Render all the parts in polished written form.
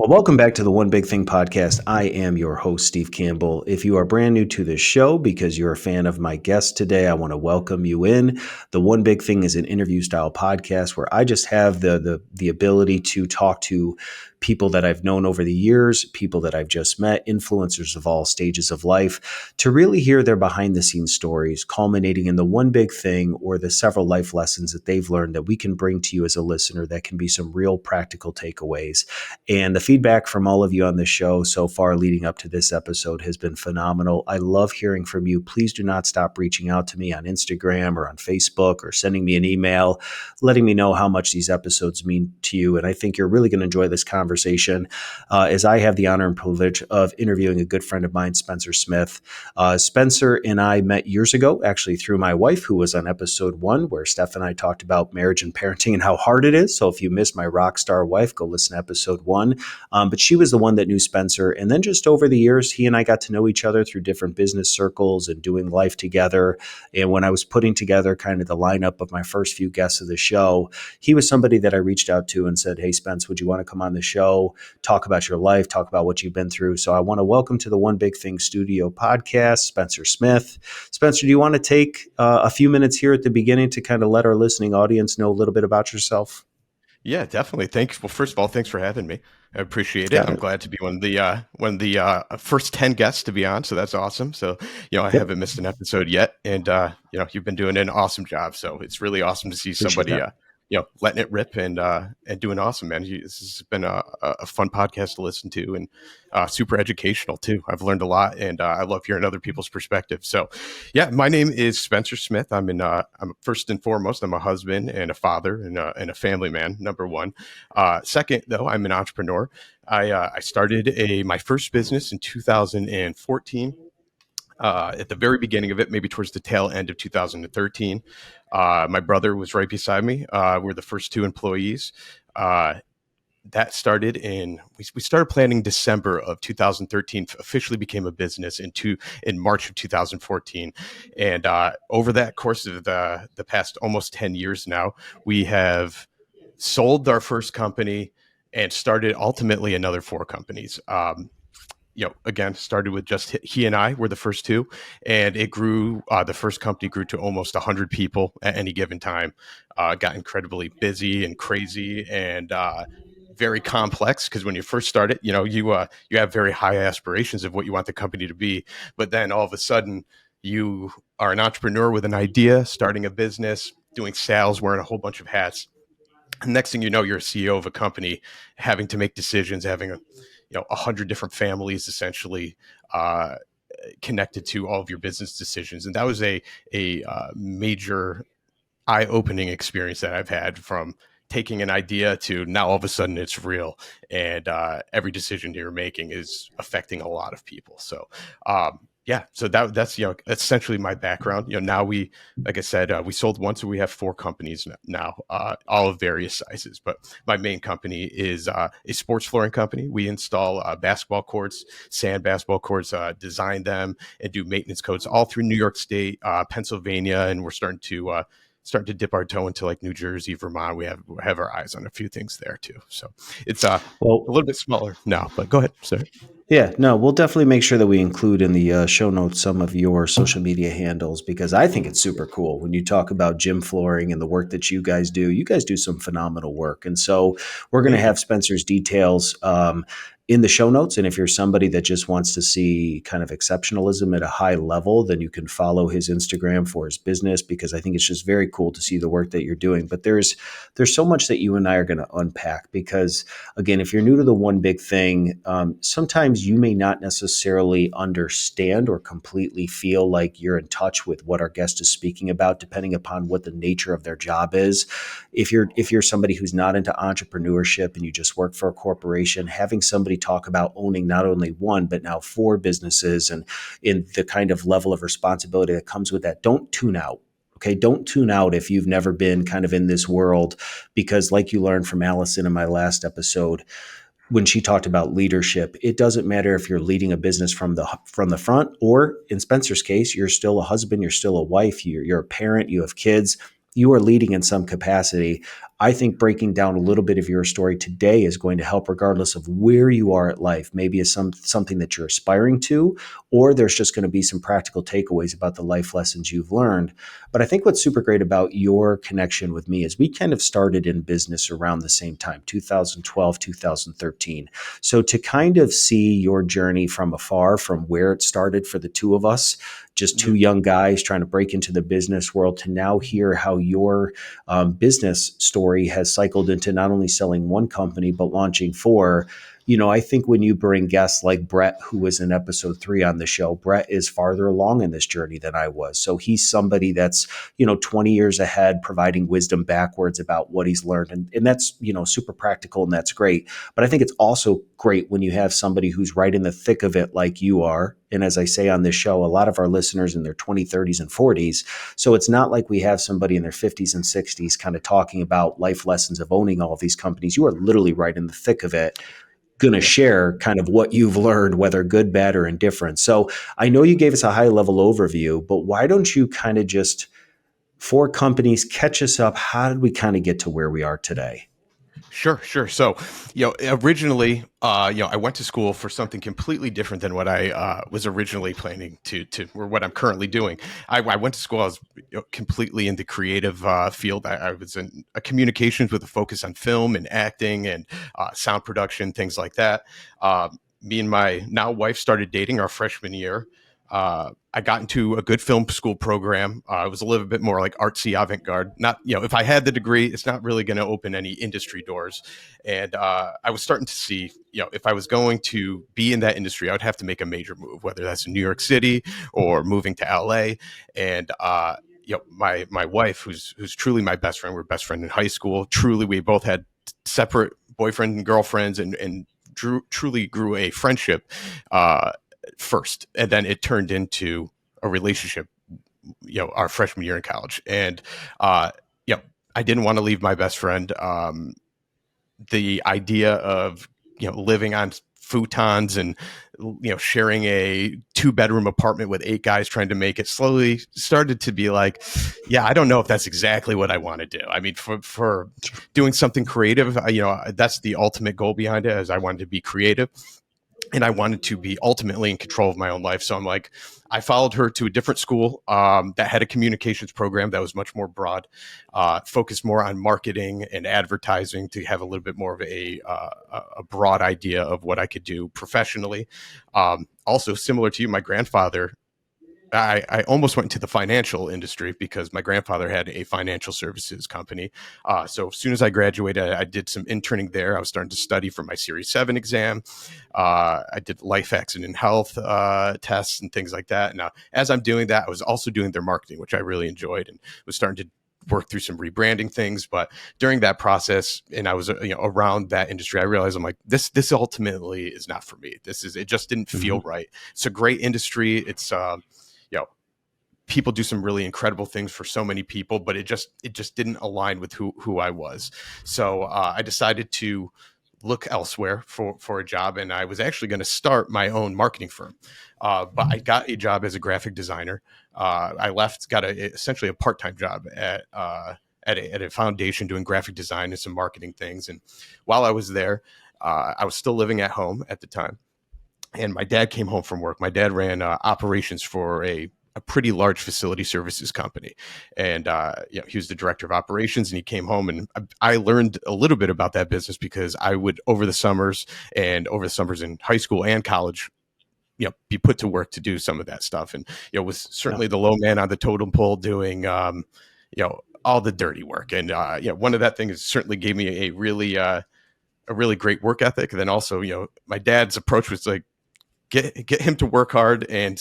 Well, welcome back to the One Big Thing podcast. I am your host, Steve Campbell. If you are brand new to this show because you're a fan of my guest today, I want to welcome you in. The One Big Thing is an interview style podcast where I just have the ability to talk to people that I've known over the years, people that I've just met, influencers of all stages of life, to really hear their behind the scenes stories, culminating in the one big thing or the several life lessons that they've learned that we can bring to you as a listener that can be some real practical takeaways. And the feedback from all of you on this show so far leading up to this episode has been phenomenal. I love hearing from you. Please do not stop reaching out to me on Instagram or on Facebook or sending me an email, letting me know how much these episodes mean to you. And I think you're really going to enjoy this conversation as I have the honor and privilege of interviewing a good friend of mine, Spencer Smith. Spencer and I met years ago, actually through my wife, who was on episode 1, where Steph and I talked about marriage and parenting and how hard it is. So if you missed my rock star wife, go listen to episode 1. But she was the one that knew Spencer. And then just over the years, he and I got to know each other through different business circles and doing life together. And when I was putting together kind of the lineup of my first few guests of the show, he was somebody that I reached out to and said, "Hey, Spence, would you want to come on the show, talk about your life, talk about what you've been through?" So I want to welcome to the One Big Thing Studio podcast, Spencer Smith. Spencer, do you want to take a few minutes here at the beginning to kind of let our listening audience know a little bit about yourself? Yeah, definitely. Thanks. Well, first of all, thanks for having me. I appreciate it. Got I'm it. glad to be one of the first 10 guests to be on. So that's awesome. So, I Yep. haven't missed an episode yet, and you've been doing an awesome job. So it's really awesome to see Appreciate somebody that. letting it rip and doing awesome, man. This has been a fun podcast to listen to and super educational too. I've learned a lot, and I love hearing other people's perspectives. So, yeah, my name is Spencer Smith. I'm first and foremost, I'm a husband and a father and a family man. Number one. Second, though, I'm an entrepreneur. I started my first business in 2014. At the very beginning of it, maybe towards the tail end of 2013. My brother was right beside me. We're the first 2 employees. That started we started planning December of 2013, officially became a business in March of 2014. And over that course of the past almost 10 years now, we have sold our first company and started ultimately another 4 companies. Again, started with just he and I were the first 2, and it grew. The first company grew to almost 100 people at any given time. Got incredibly busy and crazy and very complex, because when you first start it, you have very high aspirations of what you want the company to be, but then all of a sudden you are an entrepreneur with an idea, starting a business, doing sales, wearing a whole bunch of hats. Next thing you know, you're a CEO of a company, having to make decisions, having 100 different families essentially connected to all of your business decisions, and that was a major eye-opening experience that I've had, from taking an idea to now all of a sudden it's real, and every decision you're making is affecting a lot of people. So yeah, so that's essentially my background. Now like I said, we sold once, so we have 4 companies now, all of various sizes. But my main company is a sports flooring company. We install basketball courts, sand basketball courts, design them, and do maintenance codes all through New York State, Pennsylvania, and we're starting to dip our toe into like New Jersey, Vermont. We have our eyes on a few things there too. So it's a Well, little bit smaller now, but go ahead, sir. yeah, no, we'll definitely make sure that we include in the show notes some of your social media handles, because I think it's super cool when you talk about gym flooring and the work that you guys do. You guys do some phenomenal work. And so we're going to Thank you. have Spencer's details in the show notes. And if you're somebody that just wants to see kind of exceptionalism at a high level, then you can follow his Instagram for his business, because I think it's just very cool to see the work that you're doing. But there's so much that you and I are going to unpack, because again, if you're new to the one big thing, sometimes you may not necessarily understand or completely feel like you're in touch with what our guest is speaking about, depending upon what the nature of their job is. If you're somebody who's not into entrepreneurship and you just work for a corporation, having somebody talk about owning not only one but now 4 businesses, and in the kind of level of responsibility that comes with that, don't tune out. Okay, don't tune out if you've never been kind of in this world, because like you learned from Allison in my last episode, when she talked about leadership, it doesn't matter if you're leading a business from the front, or in Spencer's case, you're still a husband, you're still a wife, you're a parent, you have kids, you are leading in some capacity. I think breaking down a little bit of your story today is going to help regardless of where you are at life. Maybe it's something that you're aspiring to, or there's just going to be some practical takeaways about the life lessons you've learned. But I think what's super great about your connection with me is we kind of started in business around the same time, 2012, 2013. So to kind of see your journey from afar, from where it started for the two of us, just two Mhm. young guys trying to break into the business world, to now hear how your business story has cycled into not only selling one company, but launching four. I think when you bring guests like Brett, who was in episode 3 on the show, Brett is farther along in this journey than I was. So he's somebody that's, 20 years ahead, providing wisdom backwards about what he's learned. And that's, super practical and that's great. But I think it's also great when you have somebody who's right in the thick of it like you are. And as I say on this show, a lot of our listeners in their 20s, 30s, and 40s. So it's not like we have somebody in their 50s and 60s kind of talking about life lessons of owning all of these companies. You are literally right in the thick of it, going to Yeah. share kind of what you've learned, whether good, bad, or indifferent. So I know you gave us a high level overview, but why don't you kind of just, for companies, catch us up? How did we kind of get to where we are today? Sure, sure. So, originally, I went to school for something completely different than what I was originally planning or what I'm currently doing. I went to school. I was completely in the creative field. I was in communications with a focus on film and acting and sound production, things like that. Me and my now wife started dating our freshman year. I got into a good film school program. It was a little bit more like artsy avant-garde. Not, if I had the degree, it's not really going to open any industry doors. And I was starting to see, if I was going to be in that industry, I would have to make a major move, whether that's in New York City or moving to LA. And my wife, who's truly my best friend, we're best friend in high school. Truly, we both had separate boyfriend and girlfriends, and truly grew a friendship. First, and then it turned into a relationship, our freshman year in college. And uh you know I didn't want to leave my best friend. The idea of living on futons and sharing a 2-bedroom apartment with 8 guys trying to make it slowly started to be like, yeah, I don't know if that's exactly what I want to do. I mean, for doing something creative, that's the ultimate goal behind it, as I wanted to be creative and I wanted to be ultimately in control of my own life. So I'm like, I followed her to a different school that had a communications program that was much more broad, focused more on marketing and advertising to have a little bit more of a broad idea of what I could do professionally. Also, similar to you, my grandfather, I almost went into the financial industry because my grandfather had a financial services company. So as soon as I graduated, I did some interning there. I was starting to study for my Series 7 exam. I did life accident health tests and things like that. Now, as I'm doing that, I was also doing their marketing, which I really enjoyed, and was starting to work through some rebranding things. But during that process, and I was around that industry, I realized I'm like, this ultimately is not for me. It just didn't feel Mm-hmm. right. It's a great industry. It's you know people do some really incredible things for so many people, but it just didn't align with who I was. So I decided to look elsewhere for a job, and I was actually going to start my own marketing firm. But I got a job as a graphic designer. I left, got essentially a part-time job at a foundation doing graphic design and some marketing things. And while I was there, I was still living at home at the time, and my dad came home from work. My dad ran operations for a pretty large facility services company, and he was the director of operations. And he came home, and I learned a little bit about that business because I would over the summers in high school and college, be put to work to do some of that stuff, and was Yeah. certainly the low man on the totem pole doing all the dirty work. And one of that thing is certainly gave me a really great work ethic. And then also, my dad's approach was like, get him to work hard and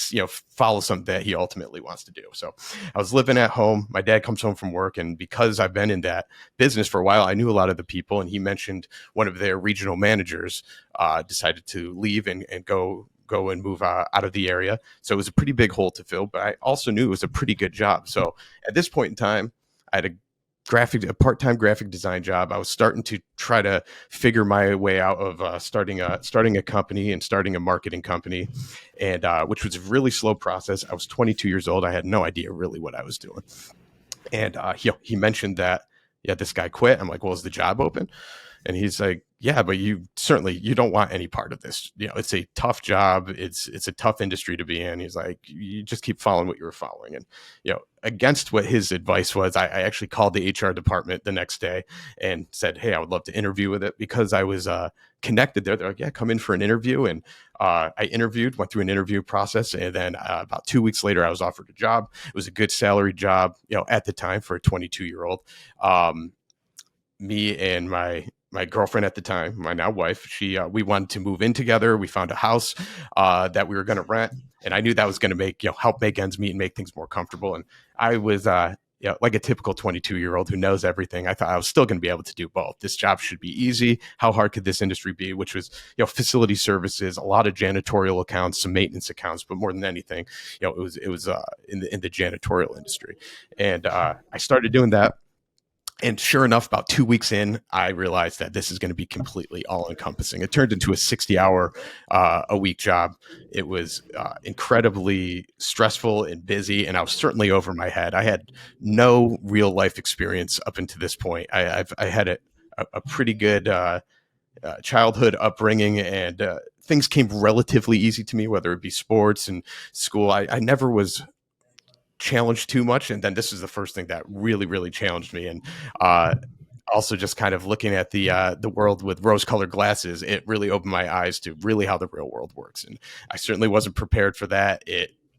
follow something that he ultimately wants to do. So I was living at home. My dad comes home from work, and because I've been in that business for a while, I knew a lot of the people. And he mentioned one of their regional managers decided to leave and go and move out of the area. So it was a pretty big hole to fill, but I also knew it was a pretty good job. So at this point in time, I had a part-time graphic design job. I was starting to try to figure my way out of starting a company and starting a marketing company, and which was a really slow process. I was 22 years old. I had no idea really what I was doing. And he mentioned that yeah, this guy quit. I'm like, well, is the job open? And he's like, yeah, but you don't want any part of this. It's a tough job. It's a tough industry to be in. He's like, you just keep following what you were following. And, against what his advice was, I actually called the HR department the next day and said, hey, I would love to interview with it because I was connected there. They're like, yeah, come in for an interview. And I interviewed, went through an interview process. And then about 2 weeks later, I was offered a job. It was a good salary job, at the time for a 22-year-old. Me and my girlfriend at the time, my now wife, we wanted to move in together. We found a house that we were going to rent, and I knew that was going to help make ends meet and make things more comfortable. And I was like a typical 22-year-old who knows everything. I thought I was still going to be able to do both. This job should be easy. How hard could this industry be? Which was facility services, a lot of janitorial accounts, some maintenance accounts, but more than anything, it was in the janitorial industry. And I started doing that. And sure enough, about 2 weeks in, I realized that this is going to be completely all encompassing. It turned into a 60-hour a week job. It was incredibly stressful and busy, and I was certainly over my head. I had no real life experience up until this point. I had a pretty good childhood upbringing, and things came relatively easy to me, whether it be sports and school. I never was challenged too much, and then this is the first thing that really, really challenged me. And also just kind of looking at the world with rose-colored glasses, it really opened my eyes to really how the real world works. And I certainly wasn't prepared for that.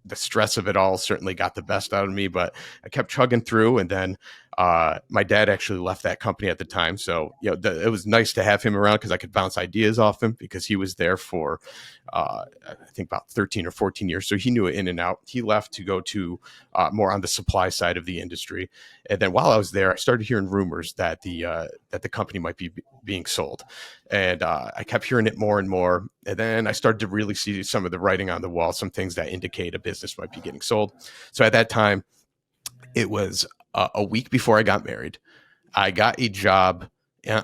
The stress of it all certainly got the best out of me, but I kept chugging through. And then my dad actually left that company at the time. So, it was nice to have him around because I could bounce ideas off him because he was there for, I think about 13 or 14 years. So he knew it in and out. He left to go to more on the supply side of the industry. And then while I was there, I started hearing rumors that the company might be being sold. And I kept hearing it more and more. And then I started to really see some of the writing on the wall, some things that indicate a business might be getting sold. So at that time, it was a week before I got married. I got a job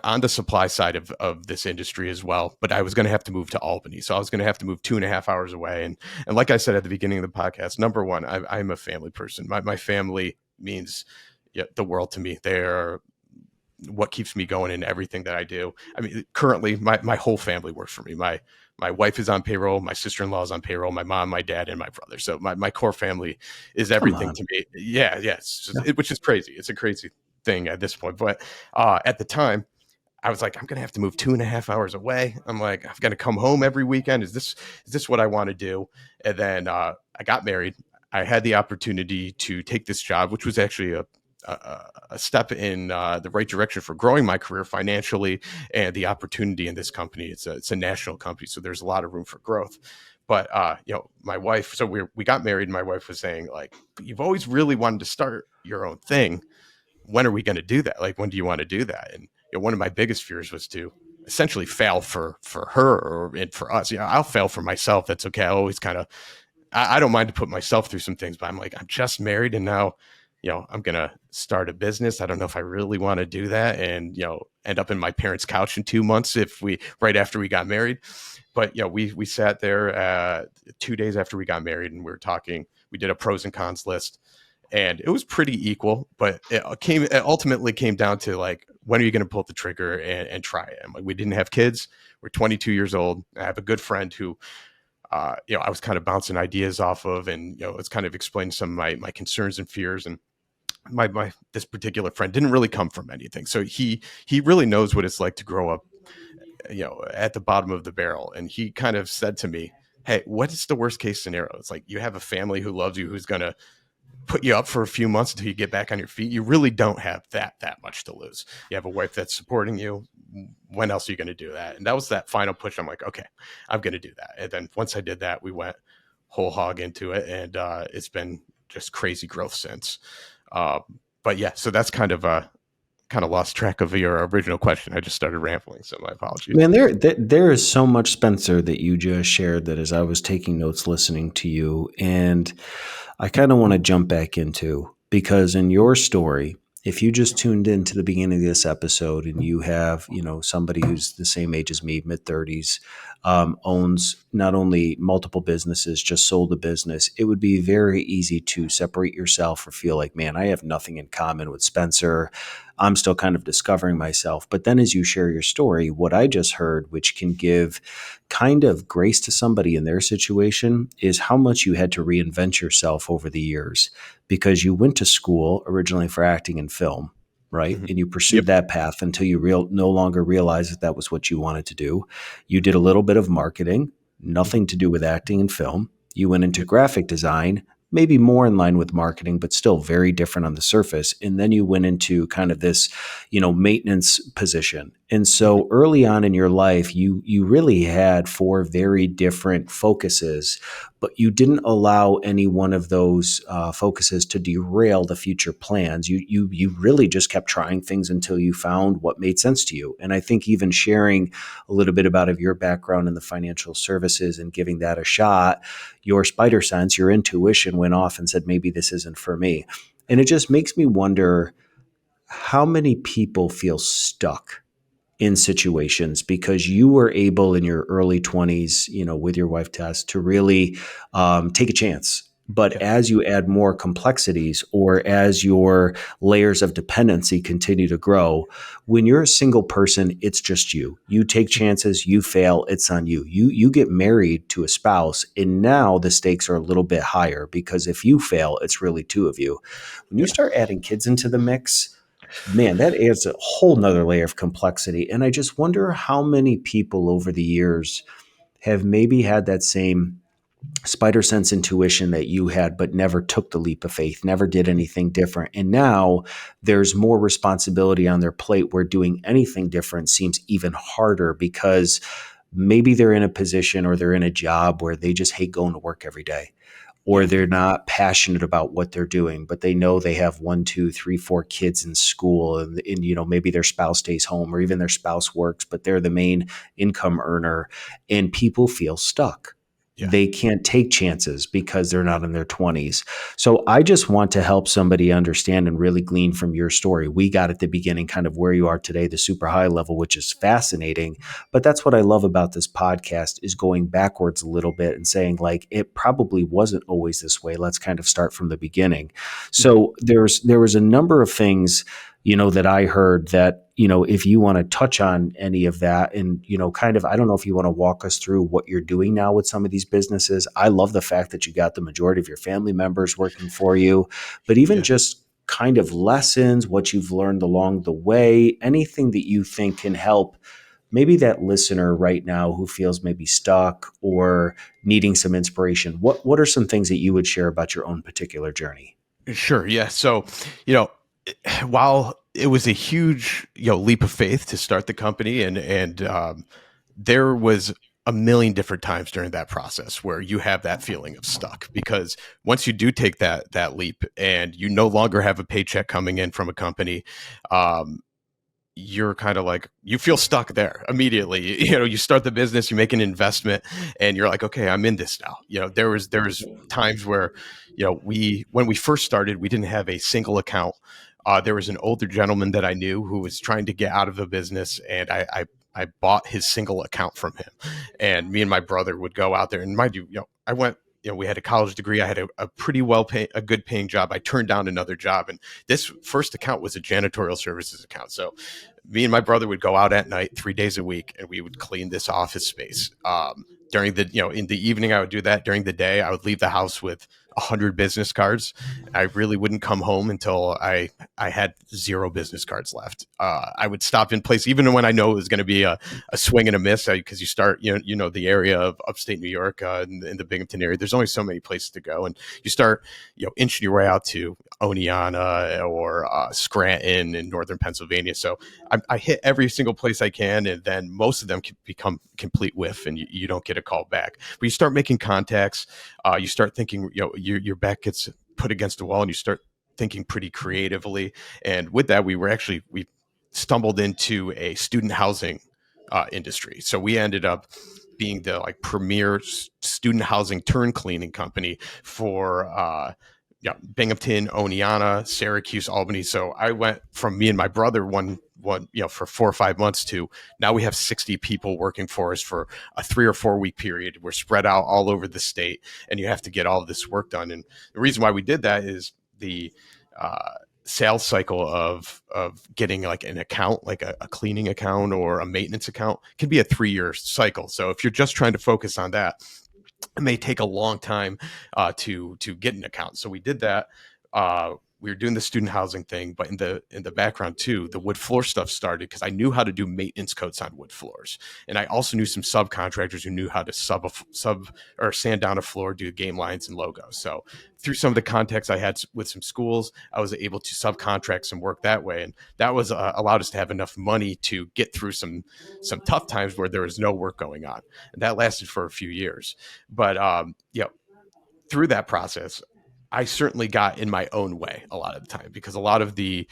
on the supply side of this industry as well, but I was going to have to move to Albany. So I was going to have to move 2.5 hours away. And like I said at the beginning of the podcast, number one, I'm a family person. My family means the world to me. They're what keeps me going in everything that I do. I mean, currently my whole family works for me. My wife is on payroll. My sister-in-law is on payroll. My mom, my dad, and my brother. So my core family is everything to me. Yeah. Yes. Yeah. Which is crazy. It's a crazy thing at this point. But at the time, I was like, I'm going to have to move 2.5 hours away. I'm like, I've got to come home every weekend. Is this what I want to do? And then I got married. I had the opportunity to take this job, which was actually a step in the right direction for growing my career financially and the opportunity in this company. It's a national company, so there's a lot of room for growth. But my wife, so we got married, and my wife was saying, like, you've always really wanted to start your own thing. When are we going to do that? Like, when do you want to do that? And one of my biggest fears was to essentially fail for her and for us. I'll fail for myself. That's okay. I always kind of, I don't mind to put myself through some things, but I'm like, I'm just married, and now I'm going to start a business. I don't know if I really want to do that and, end up in my parents' couch in 2 months right after we got married. But, we sat there 2 days after we got married, and we were talking. We did a pros and cons list, and it was pretty equal, but it ultimately came down to, like, when are you going to pull the trigger and try it? And, like, we didn't have kids. We're 22 years old. I have a good friend who, I was kind of bouncing ideas off of, and, it's kind of explaining some of my concerns and fears. And my this particular friend didn't really come from anything, so he really knows what it's like to grow up at the bottom of the barrel. And he kind of said to me, hey, what is the worst case scenario? It's like, you have a family who loves you, who's going to put you up for a few months until you get back on your feet. You really don't have that much to lose. You have a wife that's supporting you. When else are you going to do that? And that was that final push. I'm like, okay, I'm going to do that. And then once I did that, we went whole hog into it, and it's been just crazy growth since. But yeah, so that's kind of lost track of your original question. I just started rambling, so my apologies. Man, there is so much, Spencer, that you just shared, that as I was taking notes listening to you, and I kind of want to jump back into, because in your story, if you just tuned into the beginning of this episode and you have, somebody who's the same age as me, mid-30s, owns not only multiple businesses, just sold a business, it would be very easy to separate yourself or feel like, man, I have nothing in common with Spencer. I'm still kind of discovering myself. But then as you share your story, what I just heard, which can give kind of grace to somebody in their situation, is how much you had to reinvent yourself over the years because you went to school originally for acting and film, right? Mhm. And you Yep. pursued that path until you no longer realized that that was what you wanted to do. You did a little bit of marketing, Mhm. nothing to do with acting and film. You went into Yep. graphic design, maybe more in line with marketing, but still very different on the surface. And then you went into kind of this, maintenance position. And Mhm. so early on in your life, you really had four very different focuses, but you didn't allow any one of those focuses to derail the future plans. You really just kept trying things until you found what made sense to you. And I think even sharing a little bit about of your background in the financial services and giving that a shot, your spider sense, your intuition went off and said, maybe this isn't for me. And it just makes me wonder how many people feel stuck in situations because you were able in your early 20s, with your wife Tess, to really take a chance. But Yeah. as you add more complexities or as your layers of dependency continue to grow, when you're a single person, it's just you. You take chances, you fail, it's on you. You get married to a spouse, and now the stakes are a little bit higher because if you fail, it's really two of you. When you Yeah. start adding kids into the mix, man, that adds a whole nother layer of complexity. And I just wonder how many people over the years have maybe had that same spider sense intuition that you had, but never took the leap of faith, never did Mhm. anything different. And now there's more responsibility on their plate where doing anything different seems even harder because maybe they're in a position or they're in a job where they just hate going to work every day, or Yeah. they're not passionate about what they're doing, but they know they have one, two, three, four kids in school, and maybe their spouse stays home, or even their spouse works, but they're the main income earner, and people feel stuck. Yeah. They can't take chances because they're not in their 20s. So I just want to help somebody understand and really glean from your story. We got at the beginning kind of where you are today, the super high level, which is fascinating. But that's what I love about this podcast is going backwards a little bit and saying like it probably wasn't always this way. Let's kind of start from the beginning. Mhm. So there was a number of things that I heard that, if you want to touch on any of that and, kind of, I don't know if you want to walk us through what you're doing now with some of these businesses. I love the fact that you got the majority of your family members working for you, but even Yeah. just kind of lessons, what you've learned along the way, anything that you think can help maybe that listener right now who feels maybe stuck or needing some inspiration. What are some things that you would share about your own particular journey? Sure. Yeah. So, you know, while it was a huge, leap of faith to start the company, and there was a million different times during that process where you have that feeling of stuck because once you do take that leap and you no longer have a paycheck coming in from a company, um, you're kind of like you feel stuck there immediately. You start the business, you make an investment, and you're like, okay, I'm in this now. There was times where, we when we first started, we didn't have a single account. There was an older gentleman that I knew who was trying to get out of the business, and I bought his single account from him. And me and my brother would go out there, and mind you, I went. We had a college degree. I had a pretty a good paying job. I turned down another job, and this first account was a janitorial services account. So me and my brother would go out at night 3 days a week and we would clean this office space. During the, in the evening, I would do that. During the day, I would leave the house with 100 business cards. I really wouldn't come home until I had zero business cards left. I would stop in place, even when I know it was going to be a swing and a miss, because you start, the area of upstate New York, in the Binghamton area, there's only so many places to go. And you start, inching your way out to Oneonta or Scranton in northern Pennsylvania. So I hit every single place I can, and then most of them can become complete whiff, and you don't get a call back. But you start making contacts, you start thinking, your back gets put against a wall, and you start thinking pretty creatively. And with that, we stumbled into a student housing industry. So we ended up being the like premier student housing turn cleaning company for yeah, Binghamton, Oneonta, Syracuse, Albany. So I went from me and my brother one for 4 or 5 months to now we have 60 people working for us for a 3 or 4 week period. We're spread out all over the state, and you have to get all of this work done. And the reason why we did that is the sales cycle of getting like an account, like a cleaning account or a maintenance account, can be a 3 year cycle. So if you're just trying to focus on that, it may take a long time to get an account. So we did that. We were doing the student housing thing, but in the background too, the wood floor stuff started because I knew how to do maintenance coats on wood floors, and I also knew some subcontractors who knew how to sub or sand down a floor, do game lines and logos. So through some of the contacts I had with some schools, I was able to subcontract some work that way, and that was allowed us to have enough money to get through some tough times where there was no work going on, and that lasted for a few years. But through that process, I certainly got in my own way a lot of the time, because a lot of the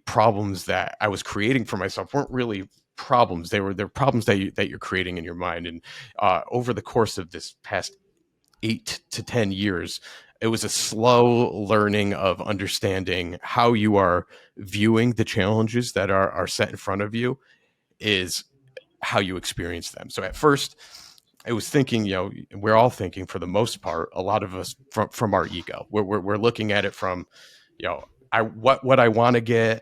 problems that I was creating for myself weren't really problems. They're problems that you're creating in your mind. And over the course of this past 8 to 10 years, it was a slow learning of understanding how you are viewing the challenges that are set in front of you is how you experience them. So at first, I was thinking, we're all thinking for the most part, a lot of us from our ego. We're looking at it from, what I want to get,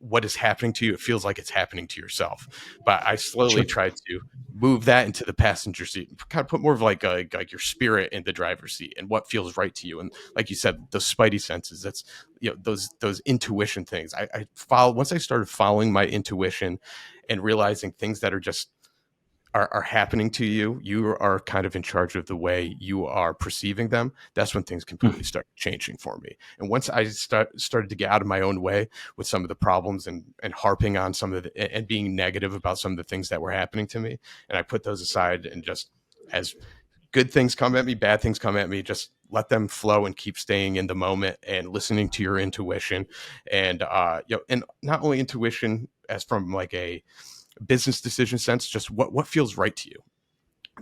what is happening to you. It feels like it's happening to yourself. But I slowly Sure. tried to move that into the passenger seat, kind of put more of like your spirit in the driver's seat and what feels right to you. And like you said, those spidey senses, that's, those intuition things. I follow, once I started following my intuition and realizing things that are just are happening to you, you are kind of in charge of the way you are perceiving them. That's when things completely start changing for me. And once I started to get out of my own way with some of the problems and harping on some of the, and being negative about some of the things that were happening to me, and I put those aside and just, as good things come at me, bad things come at me, just let them flow and keep staying in the moment and listening to your intuition. And and not only intuition as from like a business decision sense, just what feels right to you.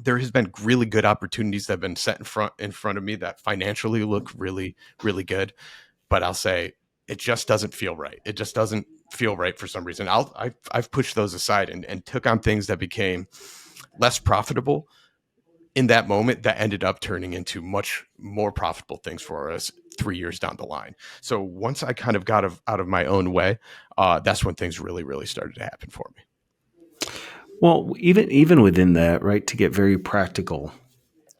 There has been really good opportunities that have been set in front of me that financially look really, really good, but I'll say it just doesn't feel right. It just doesn't feel right for some reason. I've pushed those aside and took on things that became less profitable in that moment that ended up turning into much more profitable things for us 3 years down the line. So once I kind of got out of my own way, that's when things really, really started to happen for me. Well, even within that, right, to get very practical.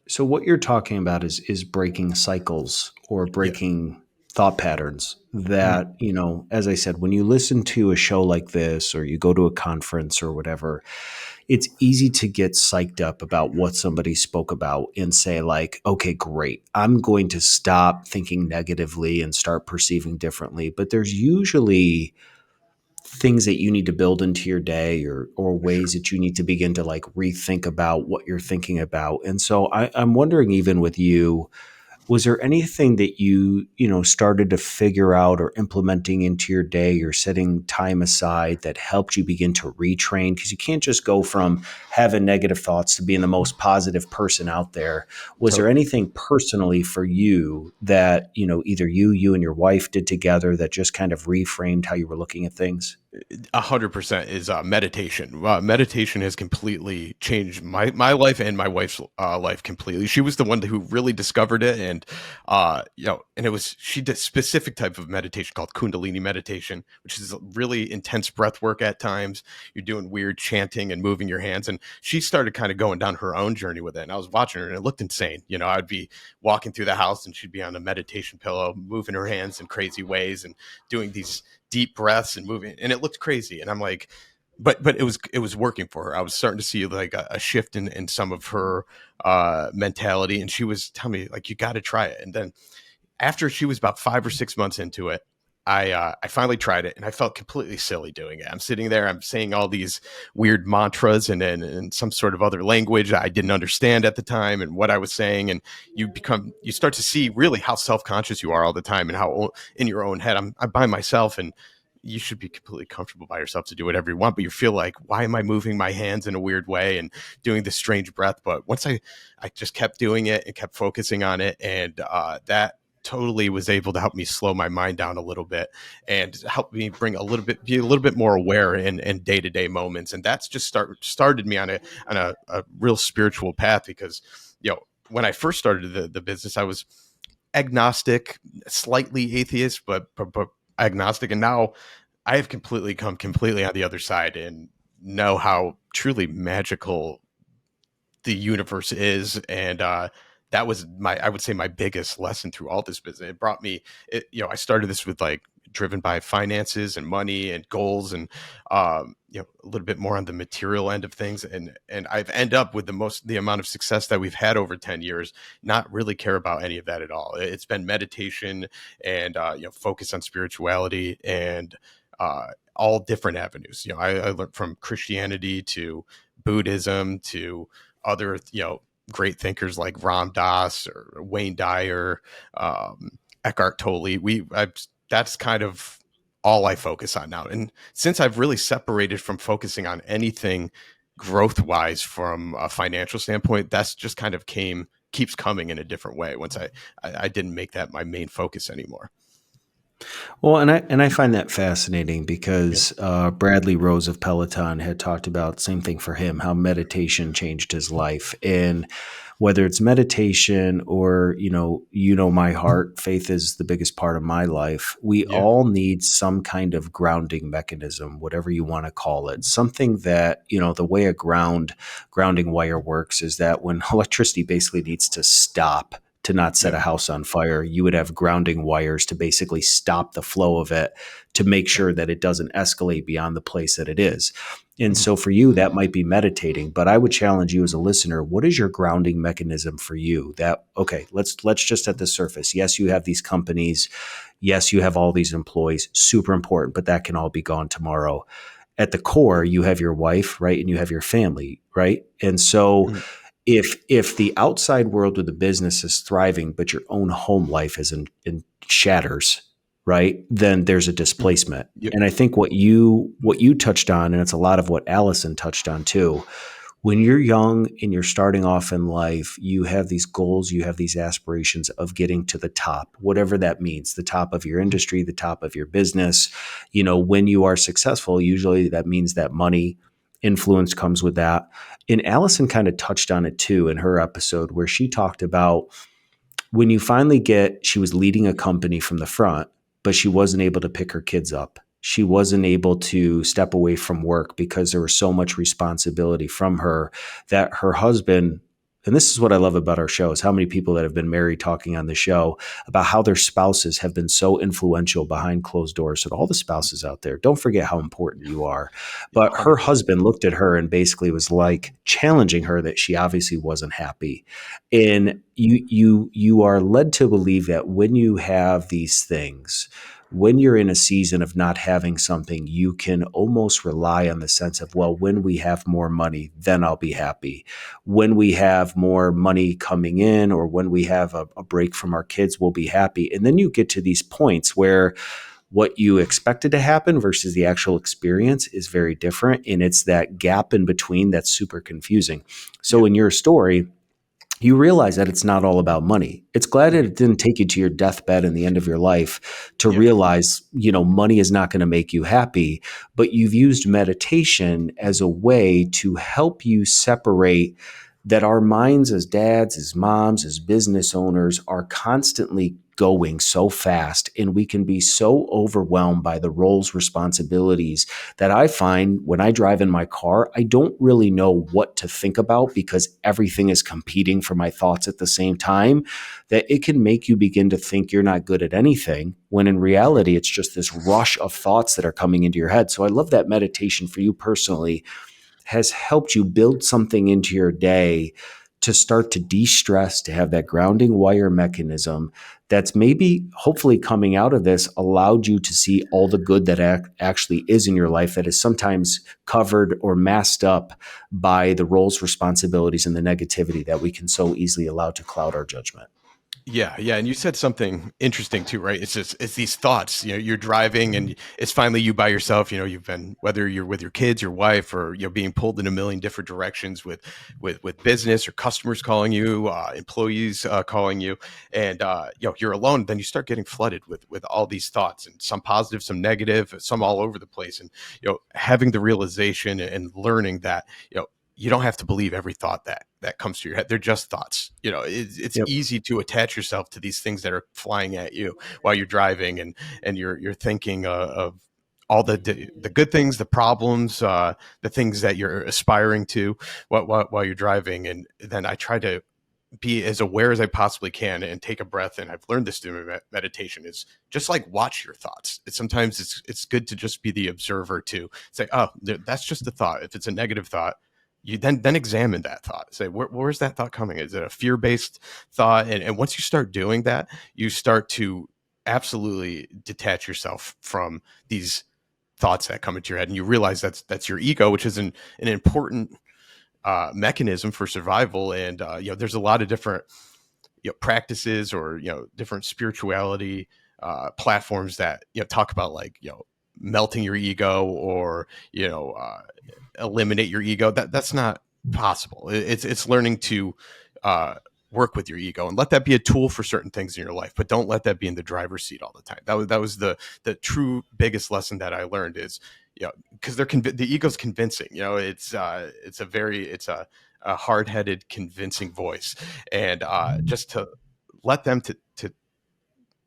So what you're talking about is breaking cycles or Yeah. breaking thought patterns Mhm. that, as I said, when you listen to a show like this or you go to a conference or whatever, it's easy to get psyched up about what somebody spoke about and say like, okay, great. I'm going to stop thinking negatively and start perceiving differently. But there's usually things that you need to build into your day or ways that you need to begin to like rethink about what you're thinking about. And so I'm wondering, even with you, was there anything that you started to figure out or implementing into your day or setting time aside that helped you begin to retrain? Because you can't just go from having negative thoughts to being the most positive person out there. Was there Totally. anything personally for you that, either you and your wife did together that just kind of reframed how you were looking at things? 100% is meditation. Meditation has completely changed my life and my wife's life completely. She was the one who really discovered it, and and it was, she did a specific type of meditation called Kundalini meditation, which is really intense breath work at times. You're doing weird chanting and moving your hands, and she started kind of going down her own journey with it. And I was watching her, and it looked insane. I'd be walking through the house, and she'd be on a meditation pillow, moving her hands in crazy ways, and doing these deep breaths and moving, and it looked crazy. And I'm like, but it was working for her. I was starting to see like a shift in some of her mentality, and she was telling me like, you got to try it. And then after she was about 5 or 6 months into it, I finally tried it, and I felt completely silly doing it. I'm sitting there, I'm saying all these weird mantras and some sort of other language I didn't understand at the time, and what I was saying. And you start to see really how self conscious you are all the time, and how in your own head I'm by myself, and you should be completely comfortable by yourself to do whatever you want, but you feel like, why am I moving my hands in a weird way and doing this strange breath? But once I just kept doing it and kept focusing on it, and that totally was able to help me slow my mind down a little bit and help me be a little bit more aware in day-to-day moments. And that's just started me on a real spiritual path, because, when I first started the business, I was agnostic, slightly atheist, but agnostic. And now I have completely on the other side and know how truly magical the universe is. And that was I would say my biggest lesson through all this business. It brought me, I started this with like driven by finances and money and goals, and a little bit more on the material end of things. And I've end up with the amount of success that we've had over 10 years, not really care about any of that at all. It's been meditation and, focus on spirituality and all different avenues. I learned from Christianity to Buddhism to other, great thinkers like Ram Dass or Wayne Dyer, Eckhart Tolle. That's kind of all I focus on now. And since I've really separated from focusing on anything growth wise from a financial standpoint, that's just kind of keeps coming in a different way once I didn't make that my main focus anymore. Well, and I find that fascinating Yeah. because Bradley Rose of Peloton had talked about same thing for him, how meditation changed his life, and whether it's meditation or my heart, faith is the biggest part of my life. We Yeah. all need some kind of grounding mechanism, whatever you want to call it, something that the way a grounding wire works is that when electricity basically needs to stop to not set Yeah. a house on fire, you would have grounding wires to basically stop the flow of it to make Yeah. sure that it doesn't escalate beyond the place that it is. And Mhm. so for you, that might be meditating, but I would challenge you as a listener, what is your grounding mechanism for you? Okay, let's just at the surface. Yes, you have these companies. Yes, you have all these employees, super important, but that can all be gone tomorrow. At the core, you have your wife, right? And you have your family, right? And so Mhm. if the outside world of the business is thriving, but your own home life is in shatters, right? Then there's a Mhm. displacement. Yep. And I think what you touched on, and it's a lot of what Allison touched on too. When you're young and you're starting off in life, you have these goals, you have these aspirations of getting to the top, whatever that means, the top of your Mhm. industry, the top of your business. When you are successful, usually that means that money, influence comes with that. And Allison kind of touched on it too in her episode where she talked about when you finally she was leading a company from the front, but she wasn't able to pick her kids up. She wasn't able to step away from work because there was so much responsibility from her that her husband, and this is what I love about our show, is how many people that have been married talking on the show about how their spouses have been so influential behind closed doors. So to all the spouses out there, don't forget how important you are. Yeah. But her 100%. husband looked at her and basically was like challenging her that she obviously wasn't happy. And you are led to believe that when you have these things, when you're in a season of not having something, you can almost rely on the sense of, well, when we have more money, then I'll be happy. When we have more money coming in, or when we have a break from our kids, we'll be happy. And then you get to these points where what you expected to happen versus the actual experience is very different. And it's that gap in between that's super confusing. So Yeah. in your story, you realize that it's not all about money. It's glad that Mhm. it didn't take you to your deathbed and the end of your life to Yeah. realize, money is not going to make you happy, but you've used meditation as a way to help you separate that our minds as dads, as moms, as business owners are constantly going so fast, and we can be so overwhelmed by the roles, responsibilities that I find when I drive in my car, I don't really know what to think about because everything is competing for my thoughts at the same time, that it can make you begin to think you're not good at anything, when in Mhm. reality, it's just this rush of thoughts that are coming into your head. So I love that meditation for you personally has helped you build something into your day to start to de-stress, to have that grounding wire mechanism that's maybe hopefully coming out of this allowed you to see all the good that actually is in your life that is sometimes covered or masked up by the roles, responsibilities, and the negativity that we can so easily allow to cloud our judgment. Yeah, yeah, and you said something interesting too, right? It's these thoughts. You're driving, and it's finally you by yourself. You've been, whether you're with your kids, your wife, or being pulled in a million different directions with business or customers calling you, employees calling you, and you're alone. Then you start getting flooded with all these thoughts, and some positive, some negative, some all over the place. And having the realization and learning that you don't have to believe every thought that comes to your head. They're just thoughts. It's Yep. easy to attach yourself to these things that are flying at you while you're driving, and you're thinking of all the good things, the problems, the things that you're aspiring to while you're driving. And then I try to be as aware as I possibly can and take a breath. And I've learned this through meditation, is just like watch your thoughts. Sometimes it's good to just be the observer, to say, oh, that's just a thought. If it's a negative thought, you then examine that thought. Say, where's that thought coming? Is it a fear-based thought? And once you start doing that, you start to absolutely detach yourself from these thoughts that come into your head, and you realize that's your ego, which is an important mechanism for survival. And there's a lot of different practices, or different spirituality platforms that talk about, like, melting your ego, or eliminate your ego. That's not possible. It's learning to uh, work with your ego, and let that be a tool for certain things in your life, but don't let that be in the driver's seat all the time. That was the true biggest lesson that I learned, is because the ego's convincing. It's a hard-headed, convincing voice, and just to let them to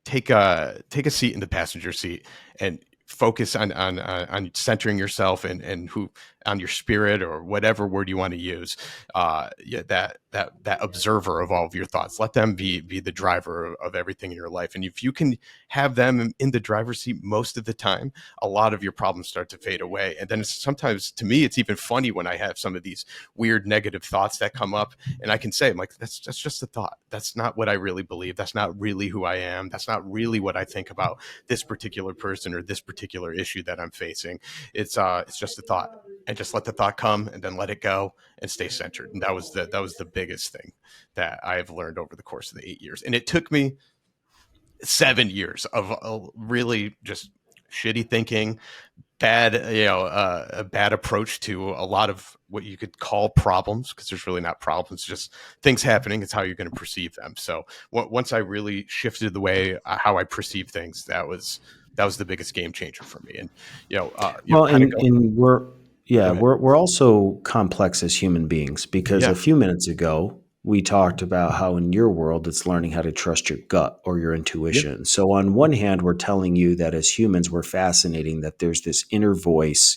take a seat in the passenger seat, and focus on centering yourself, and who on your spirit, or whatever word you want to use. Yeah, that observer of all of your thoughts. Let them be the driver of everything in your life. And if you can have them in the driver's seat most of the time, a lot of your problems start to fade away. And then sometimes, to me, it's even funny when I have some of these weird negative thoughts that come up, and I can say, I'm like, that's just a thought. That's not what I really believe. That's not really who I am. That's not really what I think about this particular person or this particular issue that I'm facing. It's just a thought. And just let the thought come, and then let it go, and stay centered. And that was the biggest thing that I've learned over the course of the 8 years. And it took me 7 years of really just shitty thinking, bad, a bad approach to a lot of what you could call problems, because there's really not problems, just things happening. It's how you're going to perceive them. So once I really shifted the way how I perceive things, that was the biggest game changer for me. And Well, kind of and go. and we're Go yeah, ahead. we're also complex as human beings, because a Yeah. few minutes ago we talked about how in your world it's learning how to trust your gut or your Yeah. intuition. So on one hand, we're telling you that as humans we're fascinating, that there's this inner voice,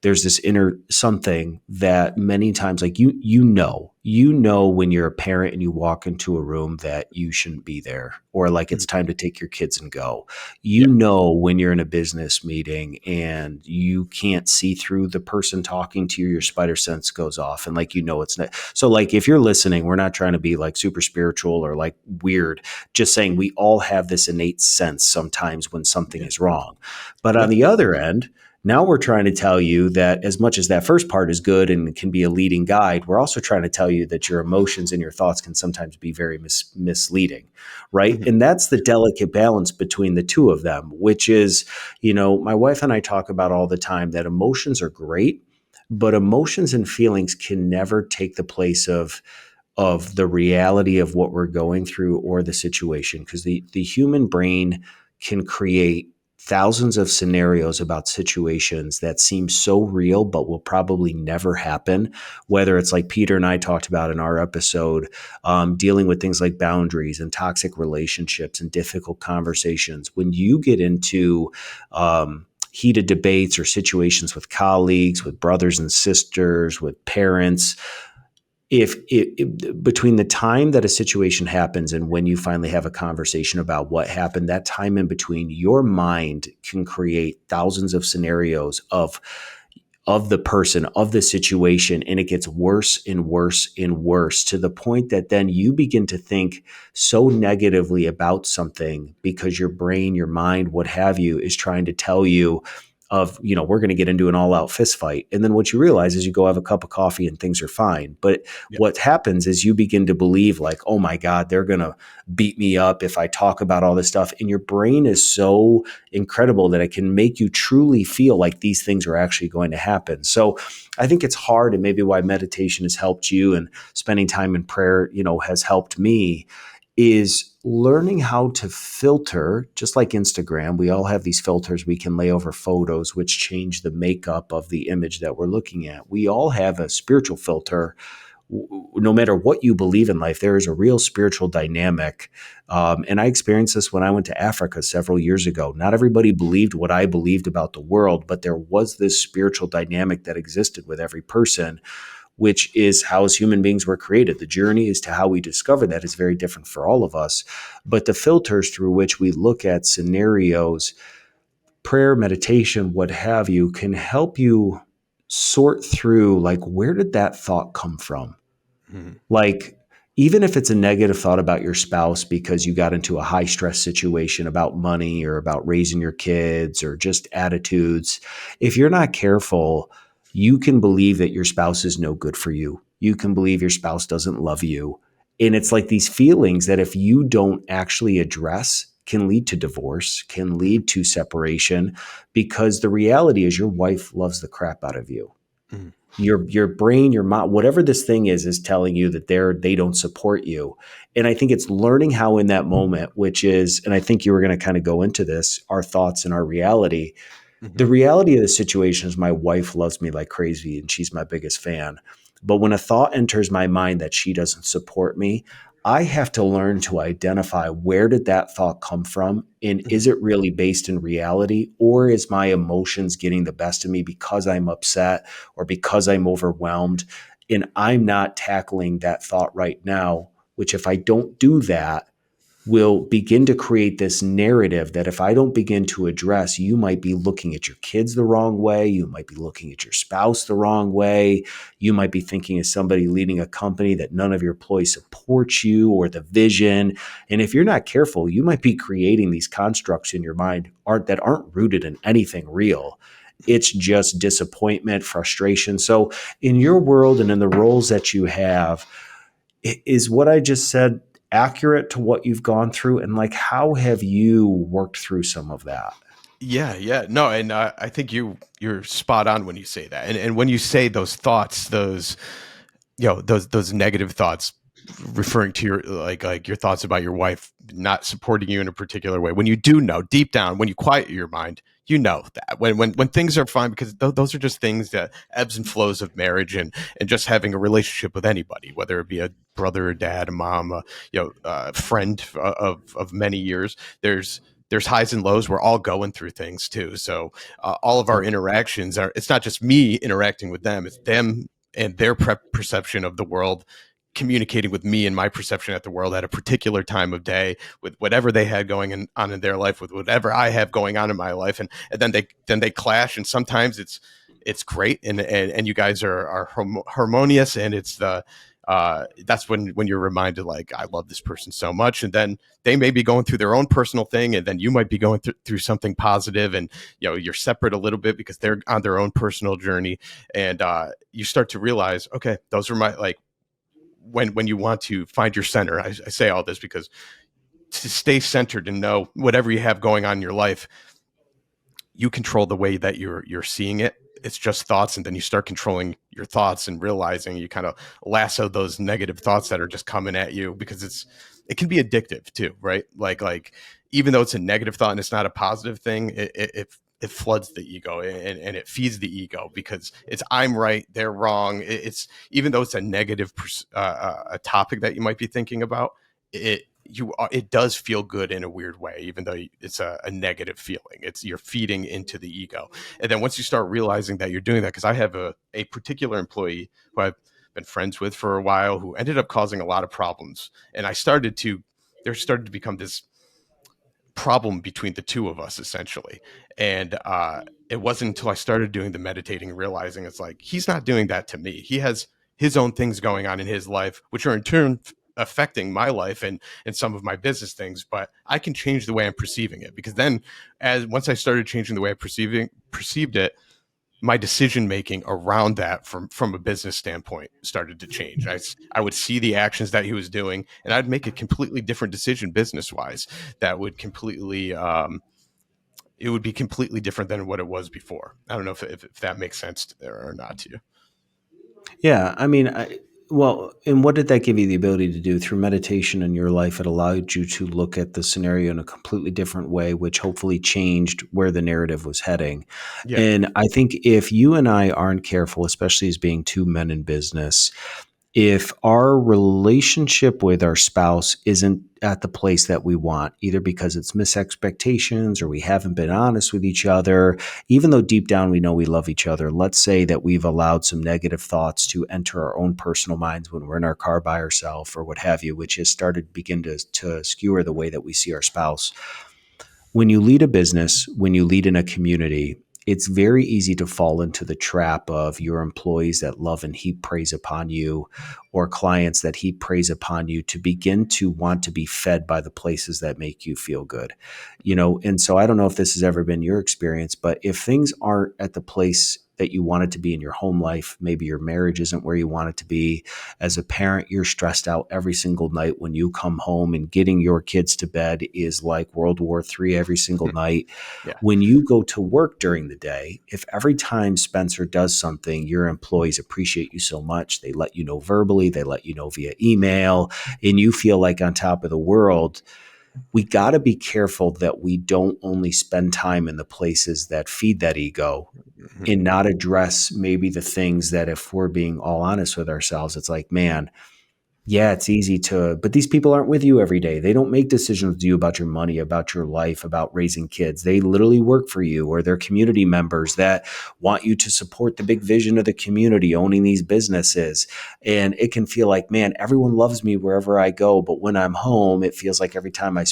there's this inner something that many times, like you know when you're a parent and you walk into a room that you shouldn't be there, or like it's Mhm. time to take your kids and go. You Yeah. know when you're in a business meeting and you can't see through the person talking to you, your spider sense goes off, and like it's not. So like if you're listening, we're not trying to be like super spiritual or like weird, just saying we all have this innate sense sometimes when something Yeah. is wrong. But on Yeah. the other end, now we're trying to tell you that as much as that first part is good and can be a leading guide, we're also trying to tell you that your emotions and your thoughts can sometimes be very misleading, right? Mhm. And that's the delicate balance between the two of them, which is, my wife and I talk about all the time that emotions are great, but emotions and feelings can never take the place of the reality of what we're going through or the situation, because the human brain can create thousands of scenarios about situations that seem so real but will probably never happen, whether it's like Peter and I talked about in our episode, dealing with things like boundaries and toxic relationships and difficult conversations. When you get into heated debates or situations with colleagues, with brothers and sisters, with parents, if between the time that a situation happens and when you finally have a conversation about what happened, that time in between, your mind can create thousands of scenarios of the person, of the situation, and it gets worse and worse and worse, to the point that then you begin to think so negatively about something because your brain, your mind, what have you, is trying to tell you, of, we're going to get into an all out fist fight. And then what you realize is you go have a cup of coffee and things are fine. But Yeah. what happens is you begin to believe like, oh my God, they're going to beat me up if I talk about all this stuff. And your brain is so incredible that it can make you truly feel like these things are actually going to happen. So I think it's hard, and maybe why meditation has helped you and spending time in prayer, has helped me, is learning how to filter. Just like Instagram, we all have these filters we can lay over photos, which change the makeup of the image that we're looking at. We all have a spiritual filter. No matter what you believe in life, there is a real spiritual dynamic. And I experienced this when I went to Africa several years ago. Not everybody believed what I believed about the world, but there was this spiritual dynamic that existed with every person, which is how as human beings were created. The journey as to how we discover that is very different for all of us. But the filters through which we look at scenarios, prayer, meditation, what have you, can help you sort through like, where did that thought come from? Mhm. Like, even if it's a negative thought about your spouse because you got into a high stress situation about money or about raising your kids or just attitudes, if you're not careful, you can believe that your spouse is no good for you. You can believe your spouse doesn't love you. And it's like these feelings that if you don't actually address, can lead to divorce, can lead to separation, because the reality is your wife loves the crap out of you. Mhm. Your brain, your mind, whatever this thing is telling you that they don't support you. And I think it's learning how in that moment, which is, and I think you were going to kind of go into this, our thoughts and our reality. The Mhm. reality of the situation is my wife loves me like crazy and she's my biggest fan. But when a thought enters my mind that she doesn't support me, I have to learn to identify where did that thought come from, and Mhm. is it really based in reality, or is my emotions getting the best of me because I'm upset or because I'm overwhelmed and I'm not tackling that thought right now, which if I don't do that, will begin to create this narrative that if I don't begin to address, you might be looking at your kids the wrong way. You might be looking at your spouse the wrong way. You might be thinking as somebody leading a company that none of your employees support you or the vision. And if you're not careful, you might be creating these constructs in your mind that aren't rooted in anything real. It's just disappointment, frustration. So in your world and in the roles that you have, is what I just said accurate to what you've gone through? And like, how have you worked through some of that? Yeah, yeah. No, and I think you're spot on when you say that. And when you say those thoughts, those those negative thoughts, referring to your like your thoughts about your wife not supporting you in a particular way, when you do know deep down, when you quiet your mind, you know that when things are fine, because those are just things, that ebbs and flows of marriage, and just having a relationship with anybody, whether it be a brother, or dad, a mom, friend of many years. There's highs and lows. We're all going through things too. So all of our Yep. interactions are, it's not just me interacting with them, it's them and their perception of the world communicating with me and my perception at the world at a particular time of day, with whatever they had on in their life, with whatever I have going on in my life. And then they clash. And sometimes it's great. And you guys are harmonious. And it's that's when you're reminded, like, I love this person so much. And then they may be going through their own personal thing, and then you might be going through something positive, and you're separate a little bit because they're on their own personal journey. And you start to realize, okay, those are my, like, when you want to find your center. I say all this because to stay centered and know whatever you have going on in your life, you control the way that you're seeing it. It's just thoughts, and then you start controlling your thoughts and realizing you kind of lasso those negative thoughts that are just coming at you, because it can be addictive too, right? Like even though it's a negative thought and it's not a positive thing, it floods the ego, and it feeds the ego, because it's, I'm right, they're wrong. It's, even though it's a negative a topic that you might be thinking about, it does feel good in a weird way, even though it's a negative feeling. It's, you're feeding into the ego. And then once you start realizing that you're doing that, because I have a particular employee who I've been friends with for a while, who ended up causing a lot of problems, and there started to become this problem between the two of us, essentially. And it wasn't until I started doing the meditating, realizing it's like, he's not doing that to me. He has his own things going on in his life, which are in turn affecting my life and some of my business things, but I can change the way I'm perceiving it, because then as once I started changing the way I perceived it, my decision making around that from a business standpoint started to change. I would see the actions that he was doing, and I'd make a completely different decision business wise that would completely it would be completely different than what it was before. I don't know if that makes sense or not to you. Yeah, I mean, well, and what did that give you the ability to do through meditation in your life? It allowed you to look at the scenario in a completely different way, which hopefully changed where the narrative was heading. Yeah. And I think if you and I aren't careful, especially as being two men in business, if our relationship with our spouse isn't at the place that we want, either because it's misexpectations or we haven't been honest with each other, even though deep down we know we love each other, let's say that we've allowed some negative thoughts to enter our own personal minds when we're in our car by ourselves or what have you, which has started to begin to skewer the way that we see our spouse. When you lead a business, when you lead in a community, it's very easy to fall into the trap of your employees that love and heap praise upon you, or clients that heap praise upon you, to begin to want to be fed by the places that make you feel good. And so I don't know if this has ever been your experience, but if things aren't at the place that you want it to be in your home life, maybe your marriage isn't where you want it to be. As a parent, you're stressed out every single night when you come home, and getting your kids to bed is like World War III every single night. Yeah. When you go to work during the day, if every time Spencer does something, your employees appreciate you so much, they let you know verbally, they let you know via email, and you feel like on top of the world, we got to be careful that we don't only spend time in the places that feed that ego Mhm. and not address maybe the things that, if we're being all honest with ourselves, it's like, man, yeah, it's easy to, but these people aren't with you every day. They don't make decisions with you about your money, about your life, about raising kids. They literally work for you, or they're community members that want you to support the big vision of the community, owning these businesses. And it can feel like, man, everyone loves me wherever I go. But when I'm home, it feels like every time my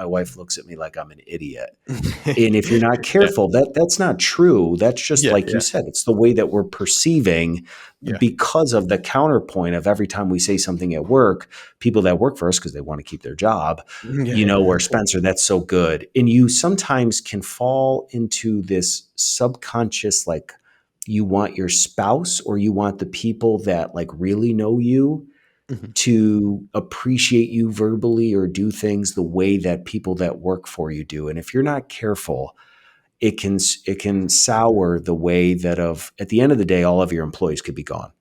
wife looks at me like I'm an idiot. And if you're not Yeah. careful, that's not true. That's just Yeah. like you Yeah. said, it's the way that we're perceiving, Yeah. because of the counterpoint of every time we say something at work, people that work for us because they want to keep their job, Yeah. or Spencer, that's so good. And you sometimes can fall into this subconscious, like, you want your spouse or you want the people that like really know you Mhm. to appreciate you verbally or do things the way that people that work for you do. And if you're not careful, it can sour the way that, of at the end of the day, all of your employees could be gone,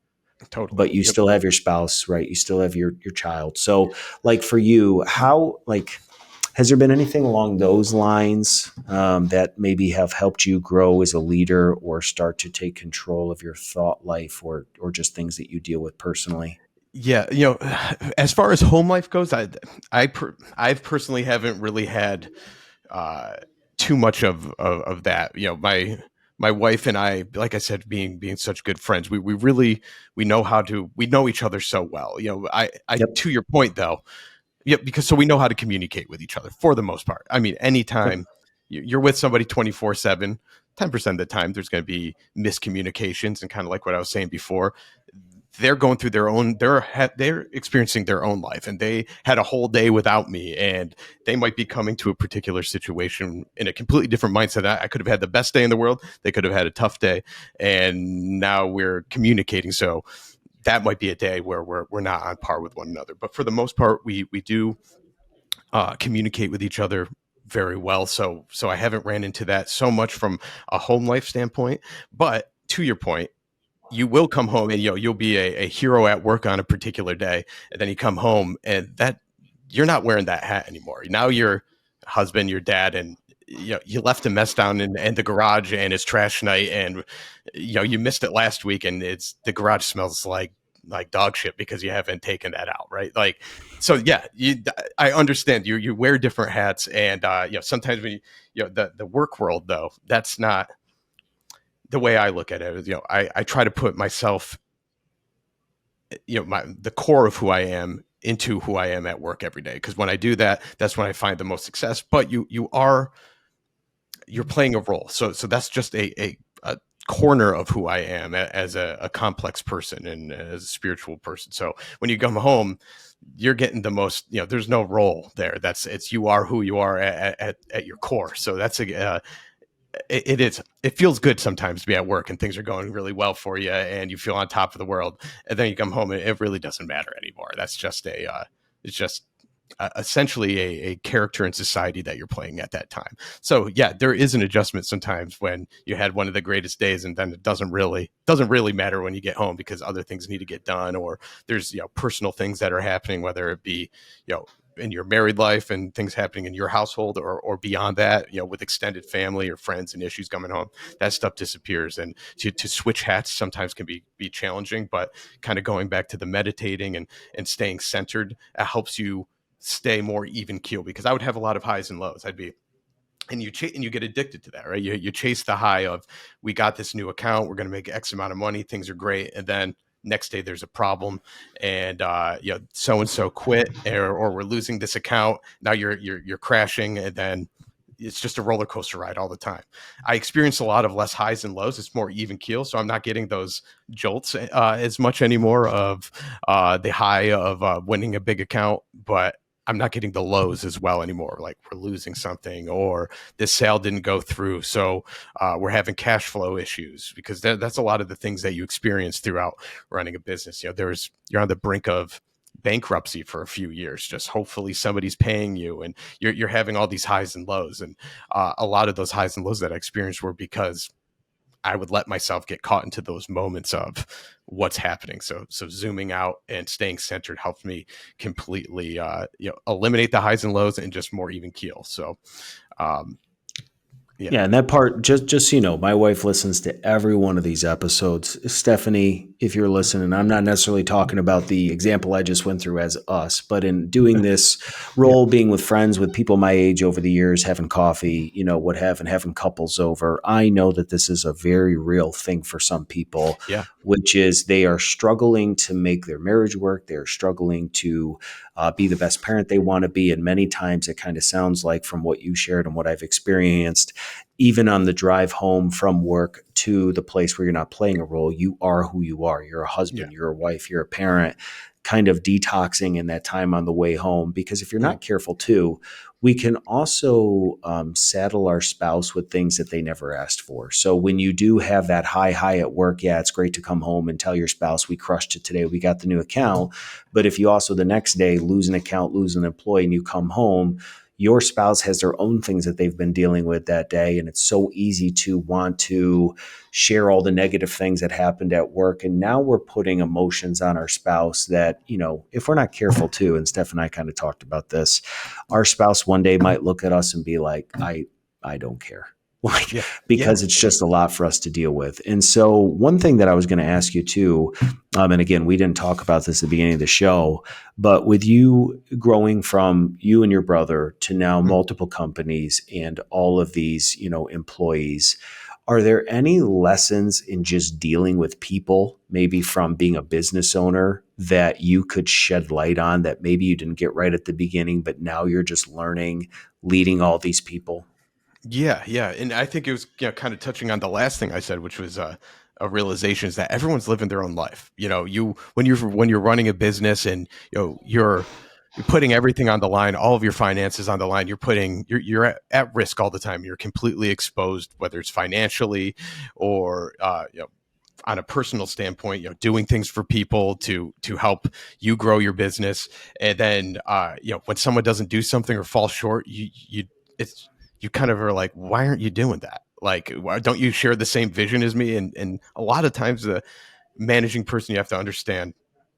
Totally. but you Yep. still have your spouse, right? You still have your child. So like for you, how, like, has there been anything along those lines that maybe have helped you grow as a leader or start to take control of your thought life, or just things that you deal with personally? Yeah, as far as home life goes, I personally haven't really had uh, too much of that. My wife and I, like I said, being such good friends, we really we know each other so well. I Yep. to your point though, yeah, because so we know how to communicate with each other for the most part. I mean, Yep. anytime you're with somebody 24/7, 10% of the time there's going to be miscommunications, and kind of like what I was saying before, they're going through their own they're experiencing their own life, and they had a whole day without me, and they might be coming to a particular situation in a completely different mindset. I could have had the best day in the world, they could have had a tough day, and now we're communicating. So that might be a day where we're not on par with one another, but for the most part we do communicate with each other very well. So I haven't ran into that so much from a home life standpoint. But to your point, you will come home and you'll be a hero at work on a particular day, and then you come home and that you're not wearing that hat anymore. Now you're husband, your dad, and you left a mess down in the garage, and it's trash night, and you missed it last week, and it's the garage smells like dog shit because you haven't taken that out, right? Like, so yeah, I understand you wear different hats, and sometimes when the work world though, that's not the way I look at it. I try to put myself, the core of who I am into who I am at work every day, because when I do that, that's when I find the most success. But you're playing a role, so that's just a corner of who I am as a complex person and as a spiritual person. So when you come home, you're getting the most, there's no role there. It's you are who you are at your core. So it feels good sometimes to be at work and things are going really well for you and you feel on top of the world, and then you come home and it really doesn't matter anymore. That's just it's just essentially a character in society that you're playing at that time. So yeah, there is an adjustment sometimes when you had one of the greatest days, and then it doesn't really matter when you get home because other things need to get done, or there's personal things that are happening, whether it be in your married life and things happening in your household, or beyond that, with extended family or friends and issues coming home. That stuff disappears, and to switch hats sometimes can be challenging. But kind of going back to the meditating and staying centered, it helps you stay more even keel, because I would have a lot of highs and lows. I'd be and you get addicted to that, right? You chase the high of, we got this new account, we're going to make X amount of money, things are great, and then next day there's a problem, and so and so quit, or we're losing this account. Now you're crashing, and then it's just a roller coaster ride all the time. I experience a lot of less highs and lows. It's more even keel, so I'm not getting those jolts as much anymore of the high of winning a big account, but I'm not getting the lows as well anymore. Like, we're losing something, or this sale didn't go through, so we're having cash flow issues, because that's a lot of the things that you experience throughout running a business. You're on the brink of bankruptcy for a few years. Just hopefully somebody's paying you, and you're having all these highs and lows. And a lot of those highs and lows that I experienced were because I would let myself get caught into those moments of what's happening. So zooming out and staying centered helped me completely, eliminate the highs and lows and just more even keel. So, yeah. Yeah, and that part, just so you know, my wife listens to every one of these episodes. Stephanie, if you're listening, I'm not necessarily talking about the example I just went through as us, but in doing this Yeah. role, being with friends, with people my age over the years, having coffee, what have, and having couples over, I know that this is a very real thing for some people, Yeah. which is they are struggling to make their marriage work. They're struggling to be the best parent they want to be. And many times it kind of sounds like, from what you shared and what I've experienced, even on the drive home from work to the place where you're not playing a role, you are who you are. You're a Yeah. husband, you're a wife, you're a parent, kind of detoxing in that time on the way home. Because if you're Mhm. not careful too, we can also saddle our spouse with things that they never asked for. So when you do have that high at work, yeah, it's great to come home and tell your spouse, we crushed it today, we got the new account. But if you also the next day lose an account, lose an employee, and you come home, your spouse has their own things that they've been dealing with that day. And it's so easy to want to share all the negative things that happened at work. And now we're putting emotions on our spouse that, if we're not careful too, and Steph and I kind of talked about this, our spouse one day might look at us and be like, I don't care. Like, Yeah. Yeah. because it's just a lot for us to deal with. And so one thing that I was going to ask you too, and again, we didn't talk about this at the beginning of the show, but with you growing from you and your brother to now Mhm. multiple companies and all of these, employees, are there any lessons in just dealing with people, maybe from being a business owner, that you could shed light on that maybe you didn't get right at the beginning, but now you're just learning, leading all these people? Yeah, yeah, and I think it was, kind of touching on the last thing I said, which was a realization is that everyone's living their own life. You when you're running a business, and you're putting everything on the line, all of your finances on the line. You're at risk all the time. You're completely exposed, whether it's financially or on a personal standpoint, doing things for people to help you grow your business. And then when someone doesn't do something or fall short, it's you kind of are like, why aren't you doing that? Like, why don't you share the same vision as me? And a lot of times, the managing person, you have to understand,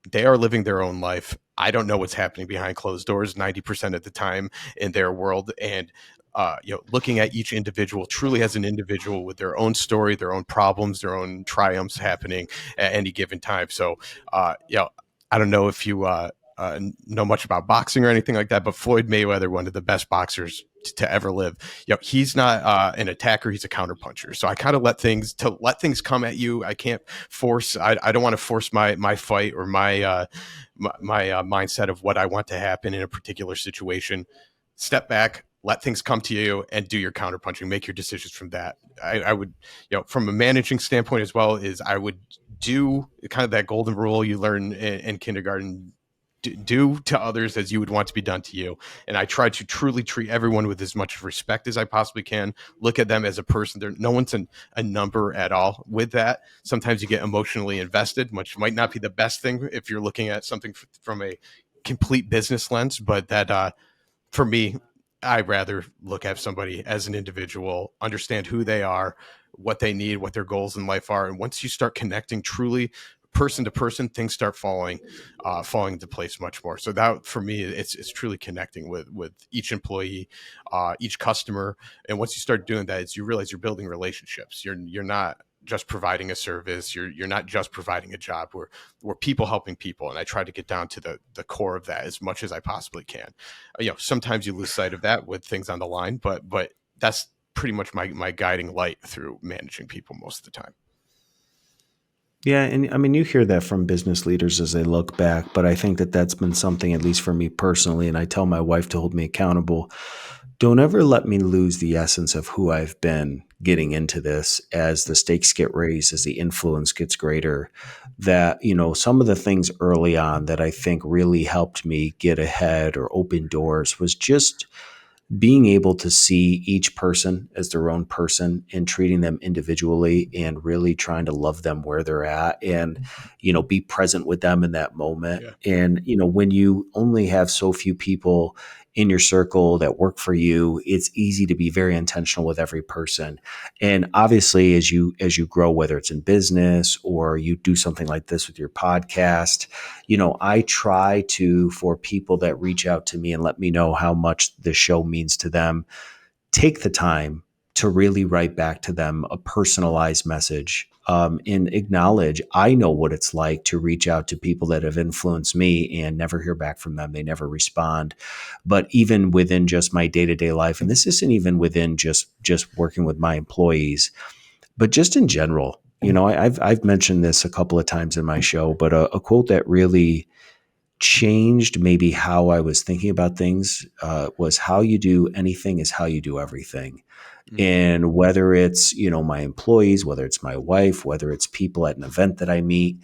they are living their own life. I don't know what's happening behind closed doors 90% of the time in their world. And looking at each individual truly as an individual with their own story, their own problems, their own triumphs happening at any given time. So, I don't know if you know much about boxing or anything like that, but Floyd Mayweather, one of the best boxers to ever live, he's not an attacker; he's a counterpuncher. So I kind of let things come at you. I can't force. I don't want to force my fight or my mindset of what I want to happen in a particular situation. Step back, let things come to you, and do your counterpunching. Make your decisions from that. I would, from a managing standpoint as well, is I would do kind of that golden rule you learn in kindergarten. do to others as you would want to be done to you. And I try to truly treat everyone with as much respect as I possibly can. Look at them as a person. No one's a number at all. With that, sometimes you get emotionally invested, which might not be the best thing if you're looking at something from a complete business lens. But that for me, I rather look at somebody as an individual, understand who they are, what they need, what their goals in life are. And once you start connecting truly person to person, things start falling into place much more. So that for me, it's truly connecting with each employee, each customer. And once you start doing that, it's you realize you're building relationships. You're not just providing a service. You're not just providing a job. We're people helping people, and I try to get down to the core of that as much as I possibly can. Sometimes you lose sight of that with things on the line, but that's pretty much my guiding light through managing people most of the time. Yeah, and I mean, you hear that from business leaders as they look back, but I think that that's been something, at least for me personally, and I tell my wife to hold me accountable. Don't ever let me lose the essence of who I've been getting into this as the stakes get raised, as the influence gets greater. That, some of the things early on that I think really helped me get ahead or open doors was just being able to see each person as their own person and treating them individually and really trying to love them where they're at and, be present with them in that moment. Yeah. And, when you only have so few people in your circle that work for you, it's easy to be very intentional with every person. And obviously, as you grow, whether it's in business or you do something like this with your podcast, I try to, for people that reach out to me and let me know how much the show means to them, take the time to really write back to them a personalized message, and acknowledge I know what it's like to reach out to people that have influenced me and never hear back from them. They never respond. But even within just my day-to-day life, and this isn't even within just working with my employees, but just in general, I've mentioned this a couple of times in my show, but a quote that really changed maybe how I was thinking about things was how you do anything is how you do everything. Mm. And whether it's, my employees, whether it's my wife, whether it's people at an event that I meet,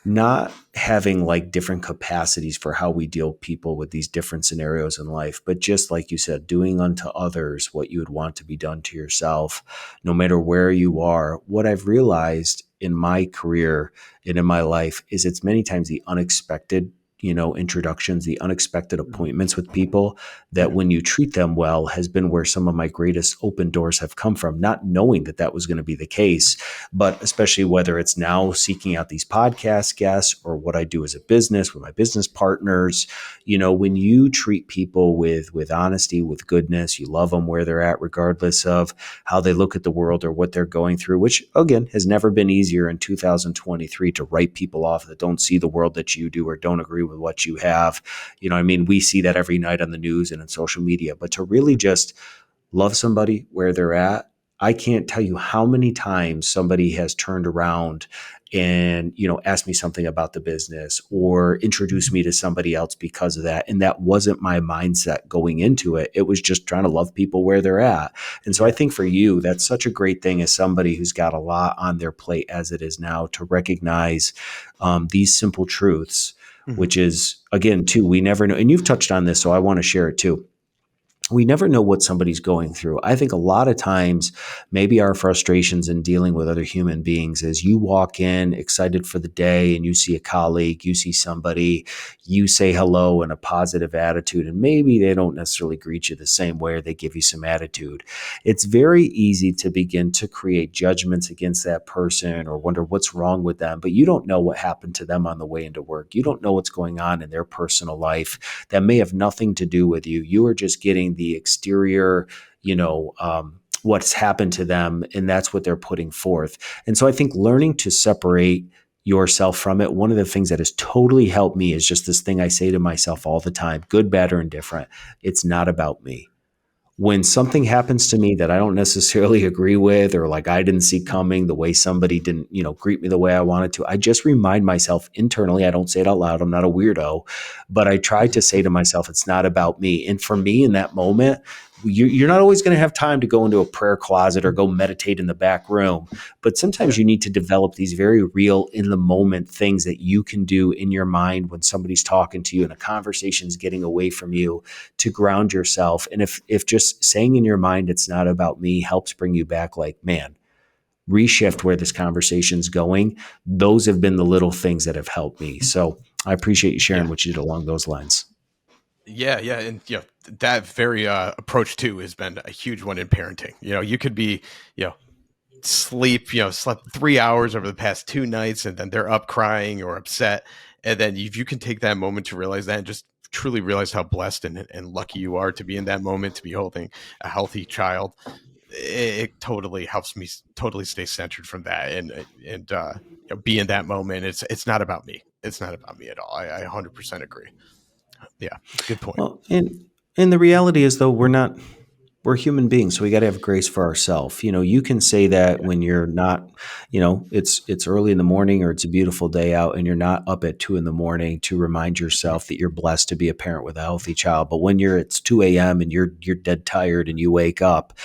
not having like different capacities for how we deal with people with these different scenarios in life, but just like you said, doing unto others what you would want to be done to yourself, no matter where you are. What I've realized in my career and in my life is it's many times the unexpected, introductions, the unexpected appointments with people that Yeah. when you treat them well has been where some of my greatest open doors have come from, not knowing that that was going to be the case. But especially whether it's now seeking out these podcast guests or what I do as a business with my business partners, when you treat people with honesty, with goodness, you love them where they're at, regardless of how they look at the world or what they're going through, which again has never been easier in 2023 to write people off that don't see the world that you do or don't agree with what you have. We see that every night on the news and in social media, but to really just love somebody where they're at. I can't tell you how many times somebody has turned around and, asked me something about the business or introduced me to somebody else because of that. And that wasn't my mindset going into it. It was just trying to love people where they're at. And so I Yeah. think for you, that's such a great thing as somebody who's got a lot on their plate as it is now to recognize these simple truths, Mhm. which is, again, too, we never know. And you've touched on this, so I want to share it too. We never know what somebody's going through. I think a lot of times, maybe our frustrations in dealing with other human beings is you walk in excited for the day and you see a colleague, you see somebody, you say hello in a positive attitude, and maybe they don't necessarily greet you the same way or they give you some attitude. It's very easy to begin to create judgments against that person or wonder what's wrong with them, but you don't know what happened to them on the way into work. You don't know what's going on in their personal life that may have nothing to do with you. You are just getting the exterior, what's happened to them, and that's what they're putting forth. And so I think learning to separate yourself from it, one of the things that has totally helped me is just this thing I say to myself all the time, good, bad, or indifferent. It's not about me. When something happens to me that I don't necessarily agree with, or like I didn't see coming, the way somebody didn't, greet me the way I wanted to, I just remind myself internally, I don't say it out loud, I'm not a weirdo, but I try to say to myself, it's not about me. And for me in that moment, you're not always going to have time to go into a prayer closet or go meditate in the back room, but Yeah, sometimes you need to develop these very real, in the moment things that you can do in your mind when somebody's talking to you and a conversation's getting away from you, to ground yourself. And if just saying in your mind it's not about me helps bring you back, like, man, reshift where this conversation's going. Those have been the little things that have helped me. So I appreciate you sharing yeah, what you did along those lines. yeah, and that very approach too has been a huge one in parenting. You could be you know slept 3 hours over the past 2 nights, and then they're up crying or upset, and then if you can take that moment to realize that and just truly realize how blessed and lucky you are to be in that moment, to be holding a healthy child, it totally helps me totally stay centered from that, and be in that moment. It's not about me. It's not about me at all. I 100% agree. Yeah, good point. Well, and the reality is, though, we're human beings, so we got to have grace for ourselves. You can say that Yeah, when you're not, it's early in the morning or it's a beautiful day out, and you're not up at 2 in the morning to remind yourself that you're blessed to be a parent with a healthy child. But when it's 2 a.m. and you're dead tired and you wake up,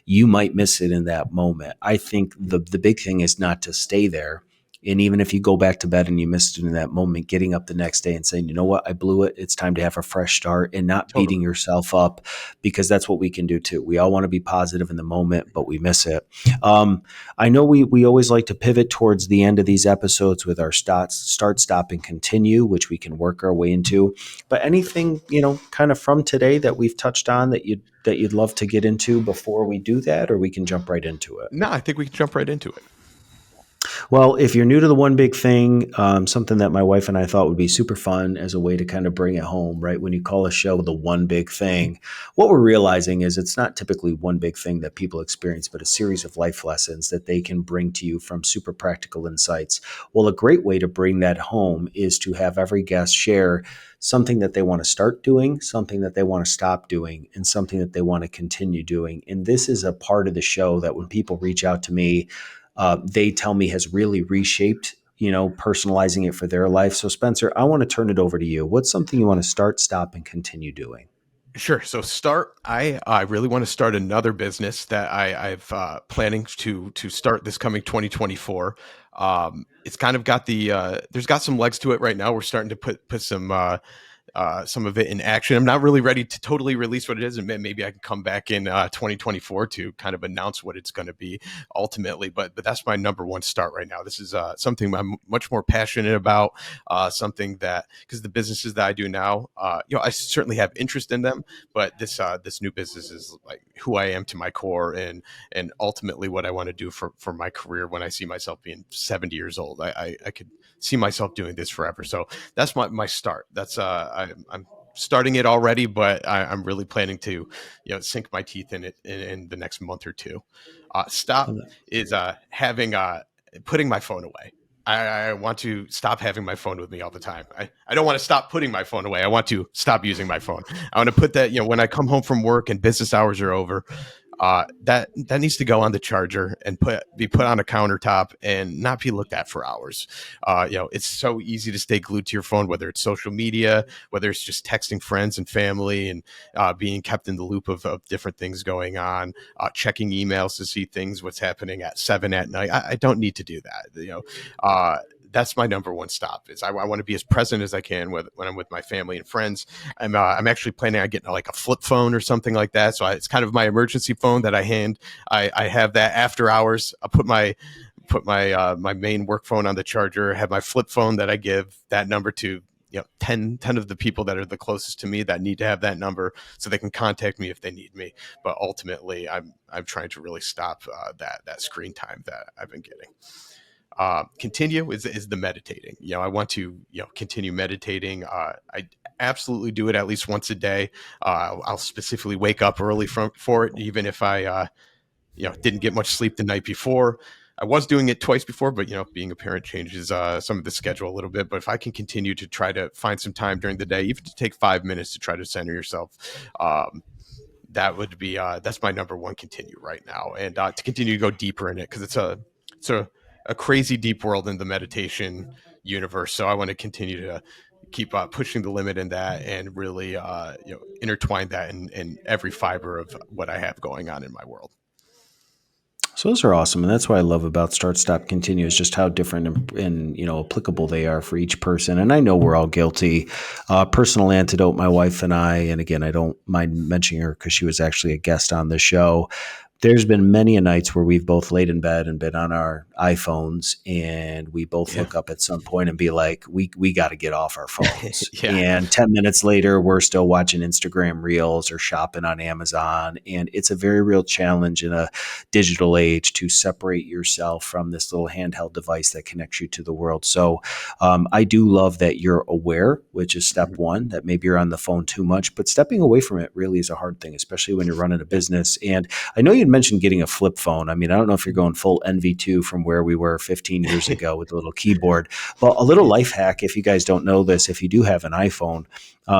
you might miss it in that moment. I think the big thing is not to stay there. And even if you go back to bed and you missed it in that moment, getting up the next day and saying, you know what, I blew it. It's time to have a fresh start, and not totally. beating yourself up, because that's what we can do too. We all want to be positive in the moment, but we miss it. Um, I know we always like to pivot towards the end of these episodes with our start, stop, and continue, which we can work our way into. But anything, kind of from today that we've touched on that you'd love to get into before we do that, or we can jump right into it? No, I think we can jump right into it. Well, if you're new to the one big thing, something that my wife and I thought would be super fun as a way to kind of bring it home, right? When you call a show the one big thing, what we're realizing is it's not typically one big thing that people experience, but a series of life lessons that they can bring to you from super practical insights. Well, a great way to bring that home is to have every guest share something that they want to start doing, something that they want to stop doing, and something that they want to continue doing. And this is a part of the show that when people reach out to me, they tell me has really reshaped, personalizing it for their life. So, Spencer, I want to turn it over to you. What's something you want to start, stop, and continue doing? Sure. So start. I really want to start another business that I've planning to start this coming 2024. It's kind of got there's got some legs to it right now. We're starting to put some of it in action. I'm not really ready to totally release what it is, and maybe I can come back in 2024 to kind of announce what it's going to be ultimately. But that's my number one start right now. This is something I'm much more passionate about. Something that, because the businesses that I do now, I certainly have interest in them, but this new business is like who I am to my core, and ultimately what I want to do for my career when I see myself being 70 years old. I could see myself doing this forever. So that's my start. I'm starting it already, but I'm really planning to sink my teeth in it in the next month or two. Stop is having putting my phone away. I want to stop having my phone with me all the time. I don't want to stop putting my phone away. I want to stop using my phone. I want to put that, when I come home from work and business hours are over, that needs to go on the charger and be put on a countertop and not be looked at for hours. It's so easy to stay glued to your phone, whether it's social media, whether it's just texting friends and family, and being kept in the loop of different things going on, checking emails to see things, what's happening at 7 at night. I don't need to do that. That's my number one stop. Is I want to be as present as I can when I'm with my family and friends. I'm actually planning on getting like a flip phone or something like that. So it's kind of my emergency phone that I have that after hours. I put my main work phone on the charger. Have my flip phone that I give that number to 10 of the people that are the closest to me that need to have that number, so they can contact me if they need me. But ultimately, I'm trying to really stop that screen time that I've been getting. Continue is the meditating. I want to continue meditating. I absolutely do it at least once a day. I'll specifically wake up early for it, even if I didn't get much sleep the night before. I was doing it twice before, but being a parent changes some of the schedule a little bit. But if I can continue to try to find some time during the day, even to take 5 minutes to try to center yourself, that would be that's my number one continue right now, and to continue to go deeper in it, because it's a crazy deep world in the meditation universe. So I want to continue to keep pushing the limit in that, and really intertwine that in every fiber of what I have going on in my world. So those are awesome, and that's what I love about Start, Stop, Continue is just how different and applicable they are for each person. And I know we're all guilty. Personal antidote: my wife and I, and again, I don't mind mentioning her because she was actually a guest on the show. There's been many a nights where we've both laid in bed and been on our iPhones, and we both Yeah. look up at some point and be like, we got to get off our phones. Yeah. And 10 minutes later, we're still watching Instagram reels or shopping on Amazon. And it's a very real challenge in a digital age to separate yourself from this little handheld device that connects you to the world. So I do love that you're aware, which is step Mhm. one, that maybe you're on the phone too much, but stepping away from it really is a hard thing, especially when you're running a Yeah. business. And I know you'd mentioned getting a flip phone. I mean, I don't know if you're going full NV2 from where we were 15 years ago with the little keyboard, but a little Yeah. life hack, if you guys don't know this, if you do have an iPhone,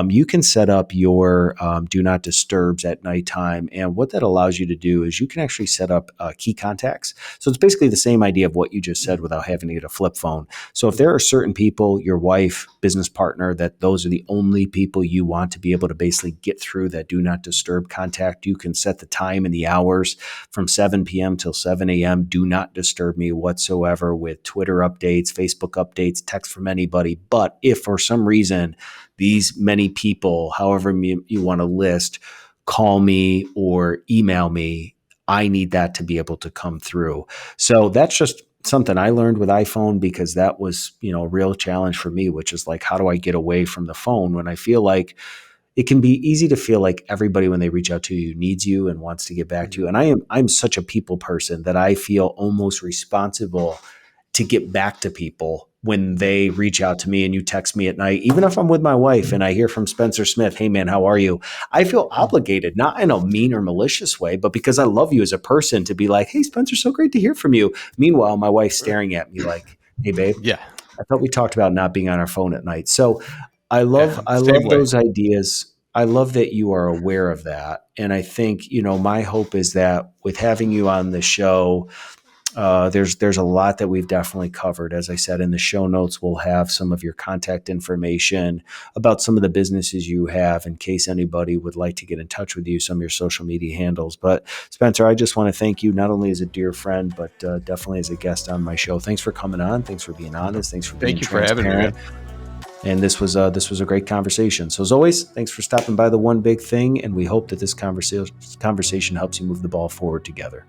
you can set up your do not disturbs at nighttime. And what that allows you to do is you can actually set up key contacts. So it's basically the same idea of what you just said Mhm. without having to get a flip phone. So if there are certain people, your wife, business partner, that those are the only people you want to be able to basically get through that do not disturb contact, you can set the time and the hours from 7 p.m. till 7 a.m. Do not disturb me whatsoever with Twitter updates, Facebook updates, text from anybody. But if for some reason these many people, however you want to list, call me or email me, I need that to be able to come through. So that's just something I learned with iPhone, because that was, a real challenge for me, which is like, how do I get away from the phone when I feel like it can be easy to feel like everybody, when they reach out to you, needs you and wants to get back to you. Mhm. And I'm such a people person that I feel almost responsible to get back to people when they reach out to me and you text me at night, even if I'm with my wife and I hear from Spencer Smith, "Hey man, how are you?" I feel Mhm. obligated, not in a mean or malicious way, but because I love you as a person, to be like, "Hey Spencer, so great to hear from you." Meanwhile, my wife's staring at me like, "Hey babe, Yeah. I thought we talked about not being on our phone at night." So I Yeah. love I Same love way. those ideas. I love that you are aware of that. And I think, my hope is that with having you on the show, there's a lot that we've definitely covered. As I said, in the show notes, we'll have some of your contact information about some of the businesses you have in case anybody would like to get in touch with you, some of your social media handles. But Spencer, I just want to thank you not only as a dear friend, but definitely as a guest on my show. Thanks for coming on. Thanks for being honest. Thanks for being Thank you for having me, transparent. man. And this was a great conversation. So as always, thanks for stopping by the One Big Thing, and we hope that this conversation helps you move the ball forward together.